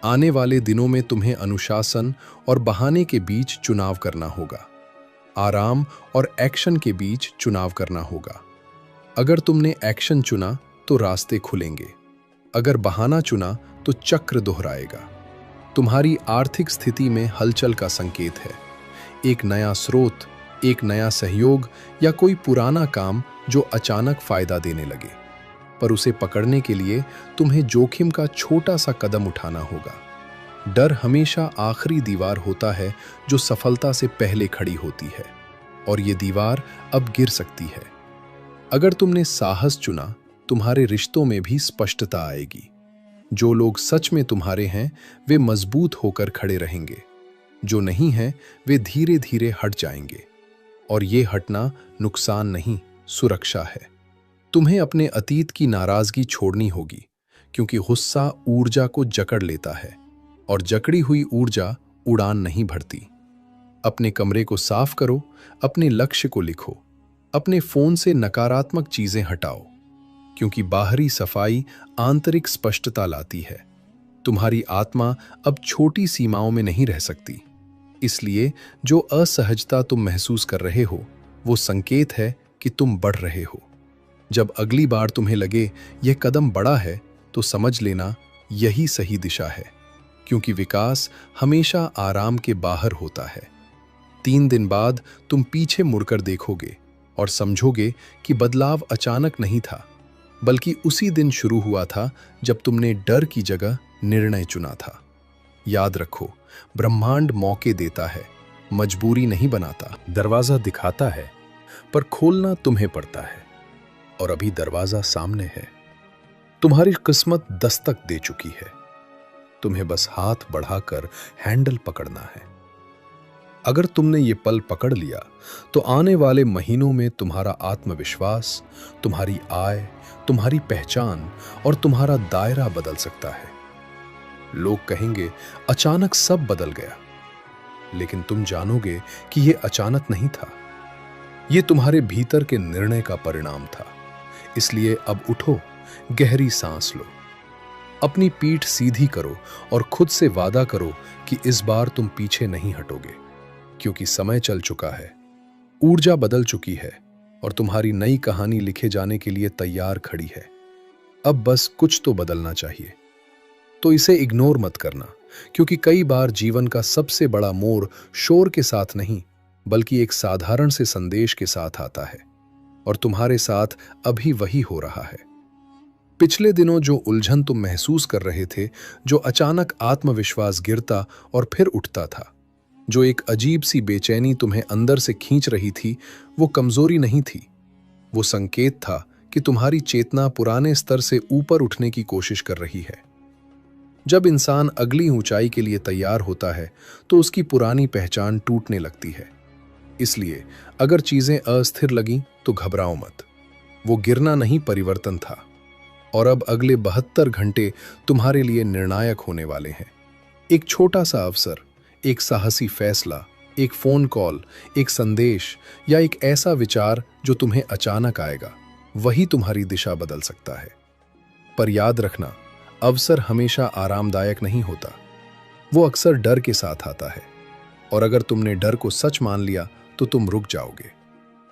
आने वाले दिनों में तुम्हें अनुशासन और बहाने के बीच चुनाव करना होगा। आराम और एक्शन के बीच चुनाव करना होगा। अगर तुमने एक्शन चुना तो रास्ते खुलेंगे, अगर बहाना चुना तो चक्र दोहराएगा। तुम्हारी आर्थिक स्थिति में हलचल का संकेत है। एक नया स्रोत, एक नया सहयोग या कोई पुराना काम जो अचानक फायदा देने लगे। पर उसे पकड़ने के लिए तुम्हें जोखिम का छोटा सा कदम उठाना होगा। डर हमेशा आखिरी दीवार होता है जो सफलता से पहले खड़ी होती है, और ये दीवार अब गिर सकती है। अगर तुमने साहस चुना, तुम्हारे रिश्तों में भी स्पष्टता आएगी। जो लोग सच में तुम्हारे हैं वे मजबूत होकर खड़े रहेंगे, जो नहीं हैं वे धीरे धीरे हट जाएंगे। और ये हटना नुकसान नहीं, सुरक्षा है। तुम्हें अपने अतीत की नाराजगी छोड़नी होगी, क्योंकि गुस्सा ऊर्जा को जकड़ लेता है और जकड़ी हुई ऊर्जा उड़ान नहीं भरती। अपने कमरे को साफ करो, अपने लक्ष्य को लिखो, अपने फोन से नकारात्मक चीजें हटाओ, क्योंकि बाहरी सफाई आंतरिक स्पष्टता लाती है। तुम्हारी आत्मा अब छोटी सीमाओं में नहीं रह सकती। इसलिए जो असहजता तुम महसूस कर रहे हो वो संकेत है कि तुम बढ़ रहे हो। जब अगली बार तुम्हें लगे यह कदम बड़ा है तो समझ लेना यही सही दिशा है, क्योंकि विकास हमेशा आराम के बाहर होता है। 3 दिन बाद तुम पीछे मुड़कर देखोगे और समझोगे कि बदलाव अचानक नहीं था, बल्कि उसी दिन शुरू हुआ था जब तुमने डर की जगह निर्णय चुना था। याद रखो, ब्रह्मांड मौके देता है, मजबूरी नहीं बनाता। दरवाजा दिखाता है पर खोलना तुम्हें पड़ता है, और अभी दरवाजा सामने है। तुम्हारी किस्मत दस्तक दे चुकी है, तुम्हें बस हाथ बढ़ाकर हैंडल पकड़ना है। अगर तुमने ये पल पकड़ लिया तो आने वाले महीनों में तुम्हारा आत्मविश्वास, तुम्हारी आय, तुम्हारी पहचान और तुम्हारा दायरा बदल सकता है। लोग कहेंगे अचानक सब बदल गया, लेकिन तुम जानोगे कि यह अचानक नहीं था। यह तुम्हारे भीतर के निर्णय का परिणाम था। इसलिए अब उठो, गहरी सांस लो, अपनी पीठ सीधी करो और खुद से वादा करो कि इस बार तुम पीछे नहीं हटोगे, क्योंकि समय चल चुका है, ऊर्जा बदल चुकी है और तुम्हारी नई कहानी लिखे जाने के लिए तैयार खड़ी है। अब बस कुछ तो बदलना चाहिए। तो इसे इग्नोर मत करना, क्योंकि कई बार जीवन का सबसे बड़ा मोड़ शोर के साथ नहीं, बल्कि एक साधारण से संदेश के साथ आता है। और तुम्हारे साथ अभी वही हो रहा है। पिछले दिनों जो उलझन तुम महसूस कर रहे थे, जो अचानक आत्मविश्वास गिरता और फिर उठता था, जो एक अजीब सी बेचैनी तुम्हें अंदर से खींच रही थी, वो कमजोरी नहीं थी। वो संकेत था कि तुम्हारी चेतना पुराने स्तर से ऊपर उठने की कोशिश कर रही है। जब इंसान अगली ऊंचाई के लिए तैयार होता है तो उसकी पुरानी पहचान टूटने लगती है। इसलिए अगर चीजें अस्थिर लगीं तो घबराओ मत। वो गिरना नहीं, परिवर्तन था। और अब अगले 72 घंटे तुम्हारे लिए निर्णायक होने वाले हैं। एक छोटा सा अवसर, एक साहसी फैसला, एक फोन कॉल, एक संदेश या एक ऐसा विचार जो तुम्हें अचानक आएगा, वही तुम्हारी दिशा बदल सकता है। पर याद रखना, अवसर हमेशा आरामदायक नहीं होता, वो अक्सर डर के साथ आता है। और अगर तुमने डर को सच मान लिया तो तुम रुक जाओगे।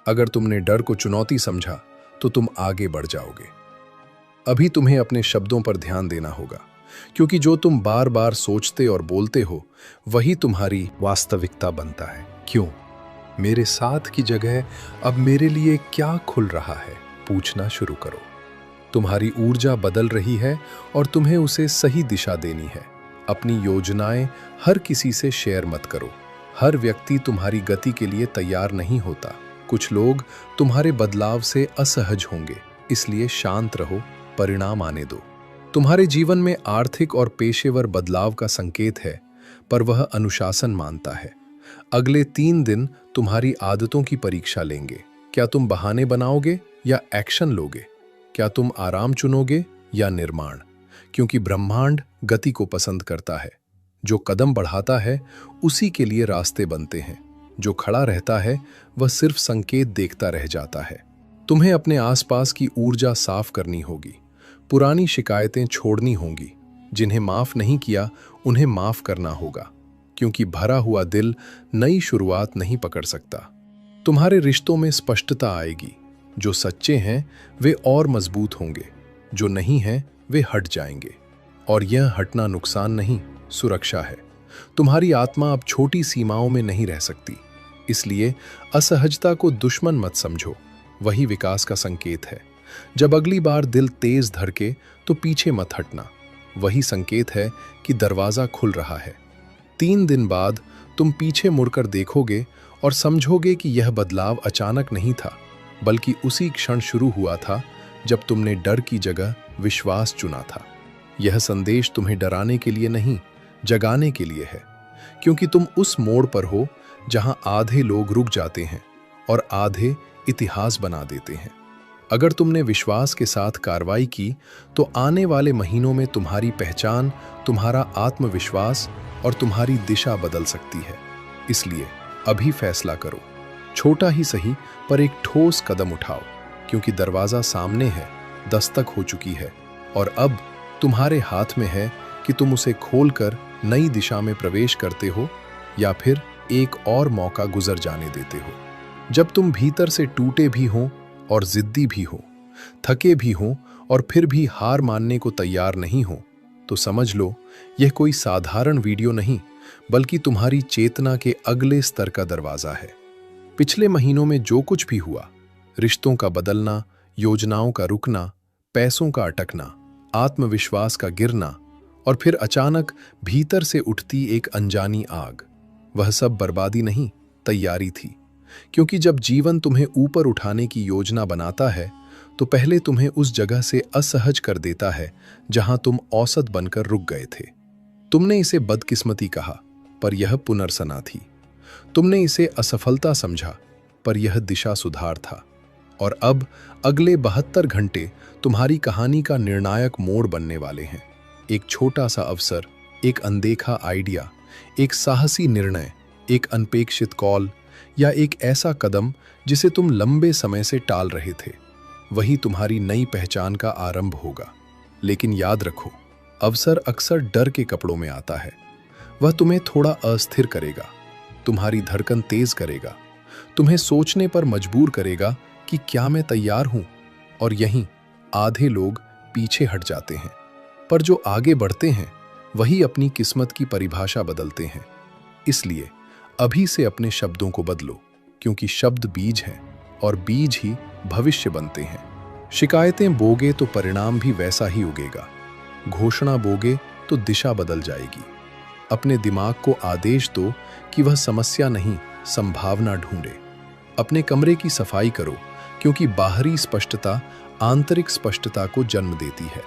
अगर तुमने डर को चुनौती समझा तो तुम आगे बढ़ जाओगे। अभी तुम्हें अपने शब्दों पर ध्यान देना होगा, क्योंकि जो तुम बार बार सोचते और बोलते हो वही तुम्हारी वास्तविकता बनता है। क्यों? मेरे साथ की जगह अब मेरे लिए क्या खुल रहा है, पूछना शुरू करो। तुम्हारी ऊर्जा बदल रही है और तुम्हें उसे सही दिशा देनी है। अपनी योजनाएं हर किसी से शेयर मत करो। हर व्यक्ति तुम्हारी गति के लिए तैयार नहीं होता। कुछ लोग तुम्हारे बदलाव से असहज होंगे, इसलिए शांत रहो, परिणाम आने दो। तुम्हारे जीवन में आर्थिक और पेशेवर बदलाव का संकेत है, पर वह अनुशासन मांगता है। अगले 3 दिन तुम्हारी आदतों की परीक्षा लेंगे। क्या तुम बहाने बनाओगे या एक्शन लोगे? क्या तुम आराम चुनोगे या निर्माण? क्योंकि ब्रह्मांड गति को पसंद करता है। जो कदम बढ़ाता है उसी के लिए रास्ते बनते हैं। जो खड़ा रहता है वह सिर्फ संकेत देखता रह जाता है। तुम्हें अपने आसपास की ऊर्जा साफ करनी होगी। पुरानी शिकायतें छोड़नी होंगी। जिन्हें माफ नहीं किया उन्हें माफ करना होगा, क्योंकि भरा हुआ दिल नई शुरुआत नहीं पकड़ सकता। तुम्हारे रिश्तों में स्पष्टता आएगी। जो सच्चे हैं वे और मजबूत होंगे, जो नहीं हैं वे हट जाएंगे। और यह हटना नुकसान नहीं, सुरक्षा है। तुम्हारी आत्मा अब छोटी सीमाओं में नहीं रह सकती, इसलिए असहजता को दुश्मन मत समझो, वही विकास का संकेत है। जब अगली बार दिल तेज धड़के तो पीछे मत हटना, वही संकेत है कि दरवाजा खुल रहा है। 3 दिन बाद तुम पीछे मुड़कर देखोगे और समझोगे कि यह बदलाव अचानक नहीं था, बल्कि उसी क्षण शुरू हुआ था जब तुमने डर की जगह विश्वास चुना था। यह संदेश तुम्हें डराने के लिए नहीं, जगाने के लिए है, क्योंकि तुम उस मोड़ पर हो जहां आधे लोग रुक जाते हैं और आधे इतिहास बना देते हैं। अगर तुमने विश्वास के साथ कार्रवाई की तो आने वाले महीनों में तुम्हारी पहचान, तुम्हारा आत्मविश्वास और तुम्हारी दिशा बदल सकती है। इसलिए अभी फैसला करो, छोटा ही सही पर एक ठोस कदम उठाओ, क्योंकि दरवाजा सामने है, दस्तक हो चुकी है और अब तुम्हारे हाथ में है कि तुम उसे खोलकर नई दिशा में प्रवेश करते हो या फिर एक और मौका गुजर जाने देते हो। जब तुम भीतर से टूटे भी हो और जिद्दी भी हो, थके भी हो और फिर भी हार मानने को तैयार नहीं हो, तो समझ लो यह कोई साधारण वीडियो नहीं, बल्कि तुम्हारी चेतना के अगले स्तर का दरवाजा है। पिछले महीनों में जो कुछ भी हुआ, रिश्तों का बदलना, योजनाओं का रुकना, पैसों का अटकना, आत्मविश्वास का गिरना और फिर अचानक भीतर से उठती एक अनजानी आग, वह सब बर्बादी नहीं, तैयारी थी। क्योंकि जब जीवन तुम्हें ऊपर उठाने की योजना बनाता है तो पहले तुम्हें उस जगह से असहज कर देता है जहां तुम औसत बनकर रुक गए थे। तुमने इसे बदकिस्मती कहा, पर यह पुनर्सना थी। तुमने इसे असफलता समझा, पर यह दिशा सुधार था। और अब अगले 72 घंटे तुम्हारी कहानी का निर्णायक मोड़ बनने वाले हैं। एक छोटा सा अवसर, एक अनदेखा आइडिया, एक साहसी निर्णय, एक अनपेक्षित कॉल या एक ऐसा कदम जिसे तुम लंबे समय से टाल रहे थे, वही तुम्हारी नई पहचान का आरंभ होगा। लेकिन याद रखो, अवसर अक्सर डर के कपड़ों में आता है। वह तुम्हें थोड़ा अस्थिर करेगा, तुम्हारी धड़कन तेज करेगा, तुम्हें सोचने पर मजबूर करेगा कि क्या मैं तैयार हूं। और यहीं आधे लोग पीछे हट जाते हैं, पर जो आगे बढ़ते हैं वही अपनी किस्मत की परिभाषा बदलते हैं। इसलिए अभी से अपने शब्दों को बदलो, क्योंकि शब्द बीज हैं और बीज ही भविष्य बनते हैं। शिकायतें बोगे तो परिणाम भी वैसा ही उगेगा। घोषणा बोगे तो दिशा बदल जाएगी। अपने दिमाग को आदेश दो कि वह समस्या नहीं, संभावना ढूंढे। अपने कमरे की सफाई करो, क्योंकि बाहरी स्पष्टता आंतरिक स्पष्टता को जन्म देती है।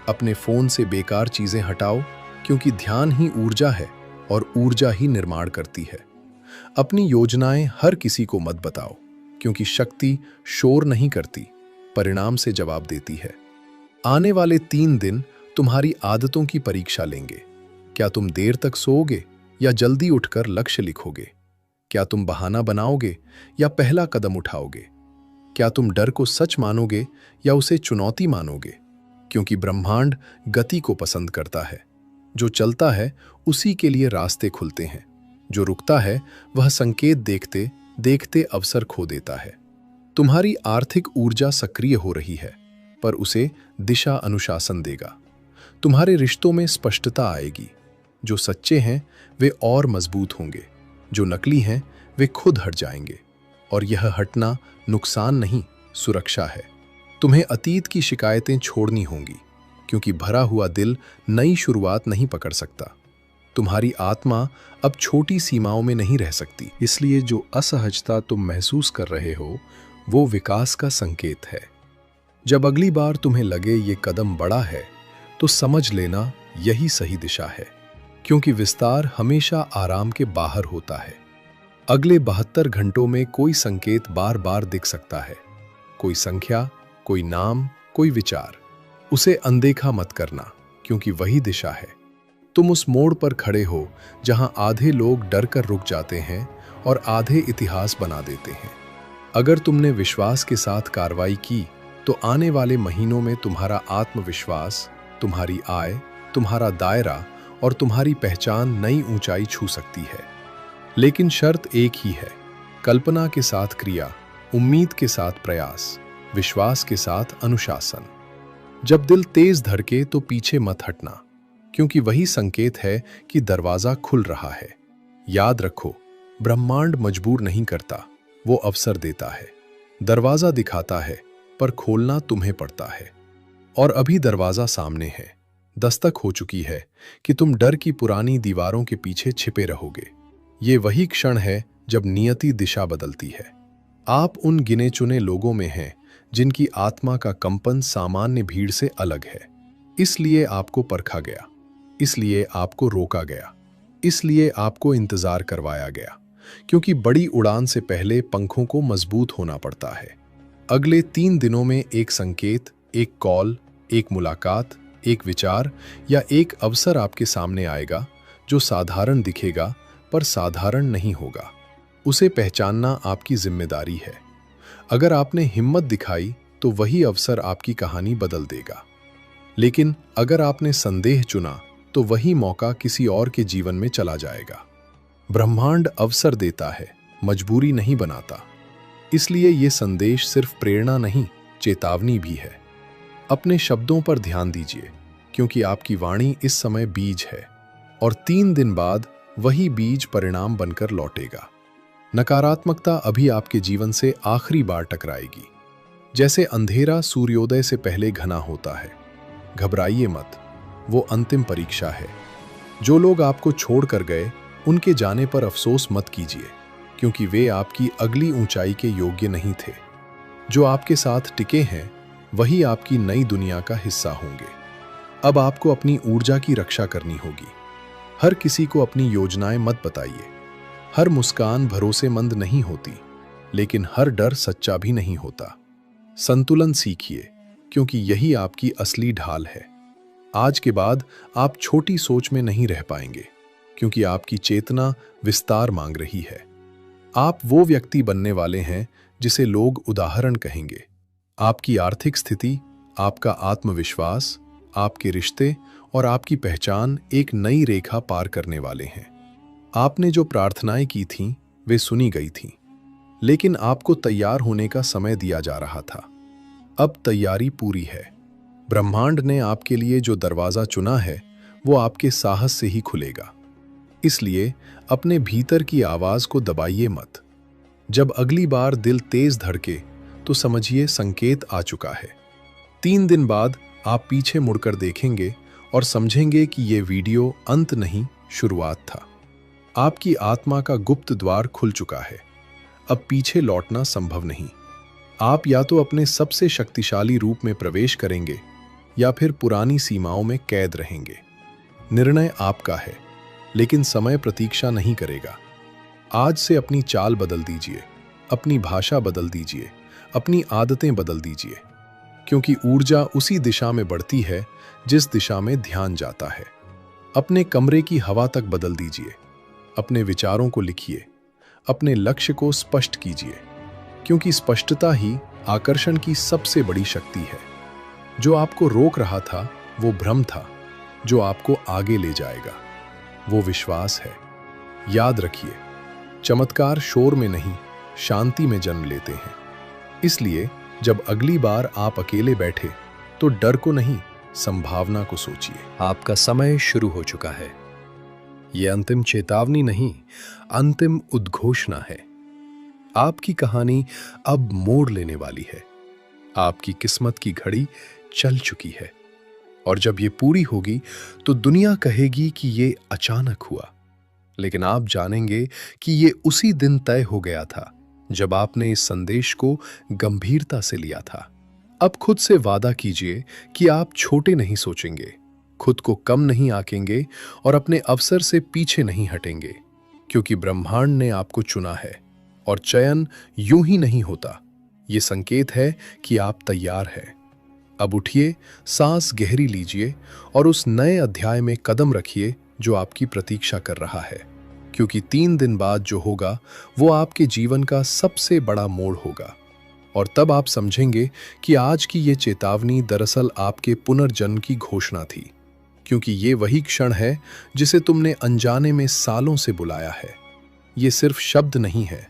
अपने फोन से बेकार चीजें हटाओ, क्योंकि ध्यान ही ऊर्जा है और ऊर्जा ही निर्माण करती है। अपनी योजनाएं हर किसी को मत बताओ, क्योंकि शक्ति शोर नहीं करती, परिणाम से जवाब देती है। आने वाले 3 दिन तुम्हारी आदतों की परीक्षा लेंगे। क्या तुम देर तक सोओगे या जल्दी उठकर लक्ष्य लिखोगे? क्या तुम बहाना बनाओगे या पहला कदम उठाओगे? क्या तुम डर को सच मानोगे या उसे चुनौती मानोगे? क्योंकि ब्रह्मांड गति को पसंद करता है। जो चलता है उसी के लिए रास्ते खुलते हैं। जो रुकता है वह संकेत देखते देखते अवसर खो देता है। तुम्हारी आर्थिक ऊर्जा सक्रिय हो रही है, पर उसे दिशा अनुशासन देगा। तुम्हारे रिश्तों में स्पष्टता आएगी। जो सच्चे हैं वे और मजबूत होंगे, जो नकली हैं वे खुद हट जाएंगे। और यह हटना नुकसान नहीं, सुरक्षा है। तुम्हें अतीत की शिकायतें छोड़नी होंगी, क्योंकि भरा हुआ दिल नई शुरुआत नहीं पकड़ सकता। तुम्हारी आत्मा अब छोटी सीमाओं में नहीं रह सकती। इसलिए जो असहजता तुम महसूस कर रहे हो, वो विकास का संकेत है। जब अगली बार तुम्हें लगे ये कदम बड़ा है, तो समझ लेना यही सही दिशा है, क्योंकि विस्तार हमेशा आराम के बाहर होता है। अगले 72 घंटों में कोई संकेत बार बार दिख सकता है, कोई संख्या, कोई नाम, कोई विचार। उसे अनदेखा मत करना, क्योंकि वही दिशा है। तुम उस मोड़ पर खड़े हो जहां आधे लोग डर कर रुक जाते हैं और आधे इतिहास बना देते हैं। अगर तुमने विश्वास के साथ कार्रवाई की, तो आने वाले महीनों में तुम्हारा आत्मविश्वास, तुम्हारी आय, तुम्हारा दायरा और तुम्हारी पहचान नई ऊंचाई छू सकती है। लेकिन शर्त एक ही है, कल्पना के साथ क्रिया, उम्मीद के साथ प्रयास, विश्वास के साथ अनुशासन। जब दिल तेज धड़के तो पीछे मत हटना, क्योंकि वही संकेत है कि दरवाजा खुल रहा है। याद रखो, ब्रह्मांड मजबूर नहीं करता, वो अवसर देता है। दरवाजा दिखाता है, पर खोलना तुम्हें पड़ता है। और अभी दरवाजा सामने है, दस्तक हो चुकी है कि तुम डर की पुरानी दीवारों के पीछे छिपे रहोगे। ये वही क्षण है जब नियति दिशा बदलती है। आप उन गिने चुने लोगों में हैं जिनकी आत्मा का कंपन सामान्य भीड़ से अलग है। इसलिए आपको परखा गया, इसलिए आपको रोका गया, इसलिए आपको इंतजार करवाया गया, क्योंकि बड़ी उड़ान से पहले पंखों को मजबूत होना पड़ता है। अगले 3 दिनों में एक संकेत, एक कॉल, एक मुलाकात, एक विचार या एक अवसर आपके सामने आएगा, जो साधारण दिखेगा पर साधारण नहीं होगा। उसे पहचानना आपकी जिम्मेदारी है। अगर आपने हिम्मत दिखाई, तो वही अवसर आपकी कहानी बदल देगा। लेकिन अगर आपने संदेह चुना, तो वही मौका किसी और के जीवन में चला जाएगा। ब्रह्मांड अवसर देता है, मजबूरी नहीं बनाता। इसलिए ये संदेश सिर्फ प्रेरणा नहीं, चेतावनी भी है। अपने शब्दों पर ध्यान दीजिए, क्योंकि आपकी वाणी इस समय बीज है, और 3 दिन बाद वही बीज परिणाम बनकर लौटेगा। नकारात्मकता अभी आपके जीवन से आखिरी बार टकराएगी। जैसे अंधेरा सूर्योदय से पहले घना होता है। घबराइए मत, वो अंतिम परीक्षा है। जो लोग आपको छोड़कर गए, उनके जाने पर अफसोस मत कीजिए, क्योंकि वे आपकी अगली ऊंचाई के योग्य नहीं थे। जो आपके साथ टिके हैं, वही आपकी नई दुनिया का हिस्सा होंगे। अब आपको अपनी ऊर्जा की रक्षा करनी होगी। हर किसी को अपनी योजनाएं मत बताइए। हर मुस्कान भरोसेमंद नहीं होती, लेकिन हर डर सच्चा भी नहीं होता। संतुलन सीखिए, क्योंकि यही आपकी असली ढाल है। आज के बाद आप छोटी सोच में नहीं रह पाएंगे, क्योंकि आपकी चेतना विस्तार मांग रही है। आप वो व्यक्ति बनने वाले हैं जिसे लोग उदाहरण कहेंगे। आपकी आर्थिक स्थिति, आपका आत्मविश्वास, आपके रिश्ते और आपकी पहचान एक नई रेखा पार करने वाले हैं। आपने जो प्रार्थनाएं की थीं, वे सुनी गई थीं, लेकिन आपको तैयार होने का समय दिया जा रहा था। अब तैयारी पूरी है। ब्रह्मांड ने आपके लिए जो दरवाजा चुना है, वो आपके साहस से ही खुलेगा। इसलिए अपने भीतर की आवाज को दबाइए मत। जब अगली बार दिल तेज धड़के, तो समझिए संकेत आ चुका है। 3 दिन बाद आप पीछे मुड़कर देखेंगे और समझेंगे कि ये वीडियो अंत नहीं, शुरुआत था। आपकी आत्मा का गुप्त द्वार खुल चुका है। अब पीछे लौटना संभव नहीं। आप या तो अपने सबसे शक्तिशाली रूप में प्रवेश करेंगे, या फिर पुरानी सीमाओं में कैद रहेंगे। निर्णय आपका है, लेकिन समय प्रतीक्षा नहीं करेगा। आज से अपनी चाल बदल दीजिए, अपनी भाषा बदल दीजिए, अपनी आदतें बदल दीजिए, क्योंकि ऊर्जा उसी दिशा में बढ़ती है जिस दिशा में ध्यान जाता है। अपने कमरे की हवा तक बदल दीजिए। अपने विचारों को लिखिए, अपने लक्ष्य को स्पष्ट कीजिए, क्योंकि स्पष्टता ही आकर्षण की सबसे बड़ी शक्ति है। जो आपको रोक रहा था, वो भ्रम था। जो आपको आगे ले जाएगा, वो विश्वास है। याद रखिए, चमत्कार शोर में नहीं, शांति में जन्म लेते हैं। इसलिए जब अगली बार आप अकेले बैठे, तो डर को नहीं, संभावना को सोचिए। आपका समय शुरू हो चुका है। ये अंतिम चेतावनी नहीं, अंतिम उद्घोषणा है। आपकी कहानी अब मोड़ लेने वाली है। आपकी किस्मत की घड़ी चल चुकी है और जब ये पूरी होगी तो दुनिया कहेगी कि ये अचानक हुआ, लेकिन आप जानेंगे कि ये उसी दिन तय हो गया था जब आपने इस संदेश को गंभीरता से लिया था। अब खुद से वादा कीजिए कि आप छोटे नहीं सोचेंगे, खुद को कम नहीं आंकेंगे और अपने अवसर से पीछे नहीं हटेंगे, क्योंकि ब्रह्मांड ने आपको चुना है और चयन यूं ही नहीं होता। ये संकेत है कि आप तैयार हैं। अब उठिए, सांस गहरी लीजिए और उस नए अध्याय में कदम रखिए जो आपकी प्रतीक्षा कर रहा है, क्योंकि 3 दिन बाद जो होगा वो आपके जीवन का सबसे बड़ा मोड़ होगा। और तब आप समझेंगे कि आज की ये चेतावनी दरअसल आपके पुनर्जन्म की घोषणा थी, क्योंकि ये वही क्षण है जिसे तुमने अनजाने में सालों से बुलाया है। ये सिर्फ शब्द नहीं है,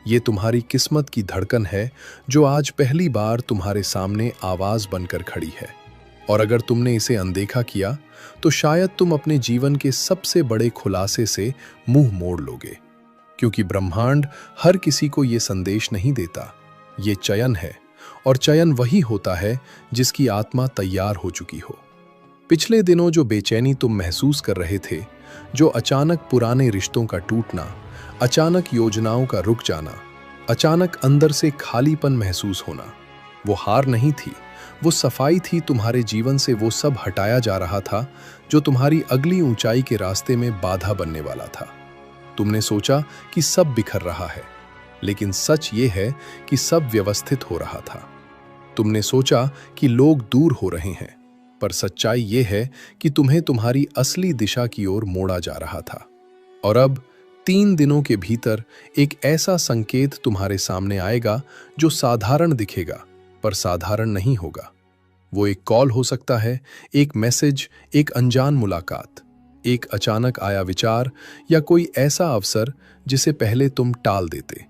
ये तुम्हारी किस्मत की धड़कन है जो आज पहली बार तुम्हारे सामने आवाज बनकर खड़ी है। और अगर तुमने इसे अनदेखा किया तो शायद तुम अपने जीवन के सबसे बड़े खुलासे से मुंह मोड़ लोगे, क्योंकि ब्रह्मांड हर किसी को ये संदेश नहीं देता। ये चयन है, और चयन वही होता है जिसकी आत्मा तैयार हो चुकी हो। पिछले दिनों जो बेचैनी तुम महसूस कर रहे थे, जो अचानक पुराने रिश्तों का टूटना, अचानक योजनाओं का रुक जाना, अचानक अंदर से खालीपन महसूस होना, वो हार नहीं थी, वो सफाई थी। तुम्हारे जीवन से वो सब हटाया जा रहा था जो तुम्हारी अगली ऊंचाई के रास्ते में बाधा बनने वाला था। तुमने सोचा कि सब बिखर रहा है, लेकिन सच ये है कि सब व्यवस्थित हो रहा था। तुमने सोचा कि लोग दूर हो रहे हैं, पर सच्चाई ये है कि तुम्हें तुम्हारी असली दिशा की ओर मोड़ा जा रहा था। और अब 3 दिनों के भीतर एक ऐसा संकेत तुम्हारे सामने आएगा जो साधारण दिखेगा, पर साधारण नहीं होगा। वो एक कॉल हो सकता है, एक मैसेज, एक अनजान मुलाकात, एक अचानक आया विचार या कोई ऐसा अवसर जिसे पहले तुम टाल देते।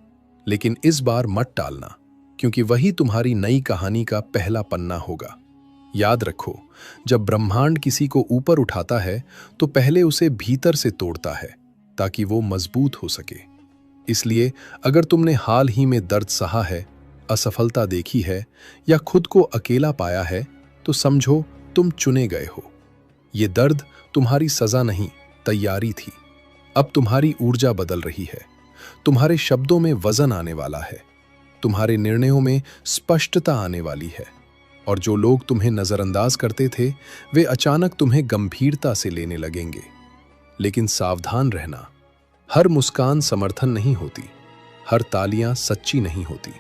लेकिन इस बार मत टालना, क्योंकि वही तुम्हारी नई कहानी का पहला पन्ना होगा। याद रखो, जब ब्रह्मांड किसी को ऊपर उठाता है तो पहले उसे भीतर से तोड़ता है ताकि वो मजबूत हो सके। इसलिए अगर तुमने हाल ही में दर्द सहा है, असफलता देखी है या खुद को अकेला पाया है, तो समझो तुम चुने गए हो। ये दर्द तुम्हारी सजा नहीं, तैयारी थी। अब तुम्हारी ऊर्जा बदल रही है, तुम्हारे शब्दों में वजन आने वाला है, तुम्हारे निर्णयों में स्पष्टता आने वाली है, और जो लोग तुम्हें नजरअंदाज करते थे वे अचानक तुम्हें गंभीरता से लेने लगेंगे। लेकिन सावधान रहना, हर मुस्कान समर्थन नहीं होती, हर तालियां सच्ची नहीं होती।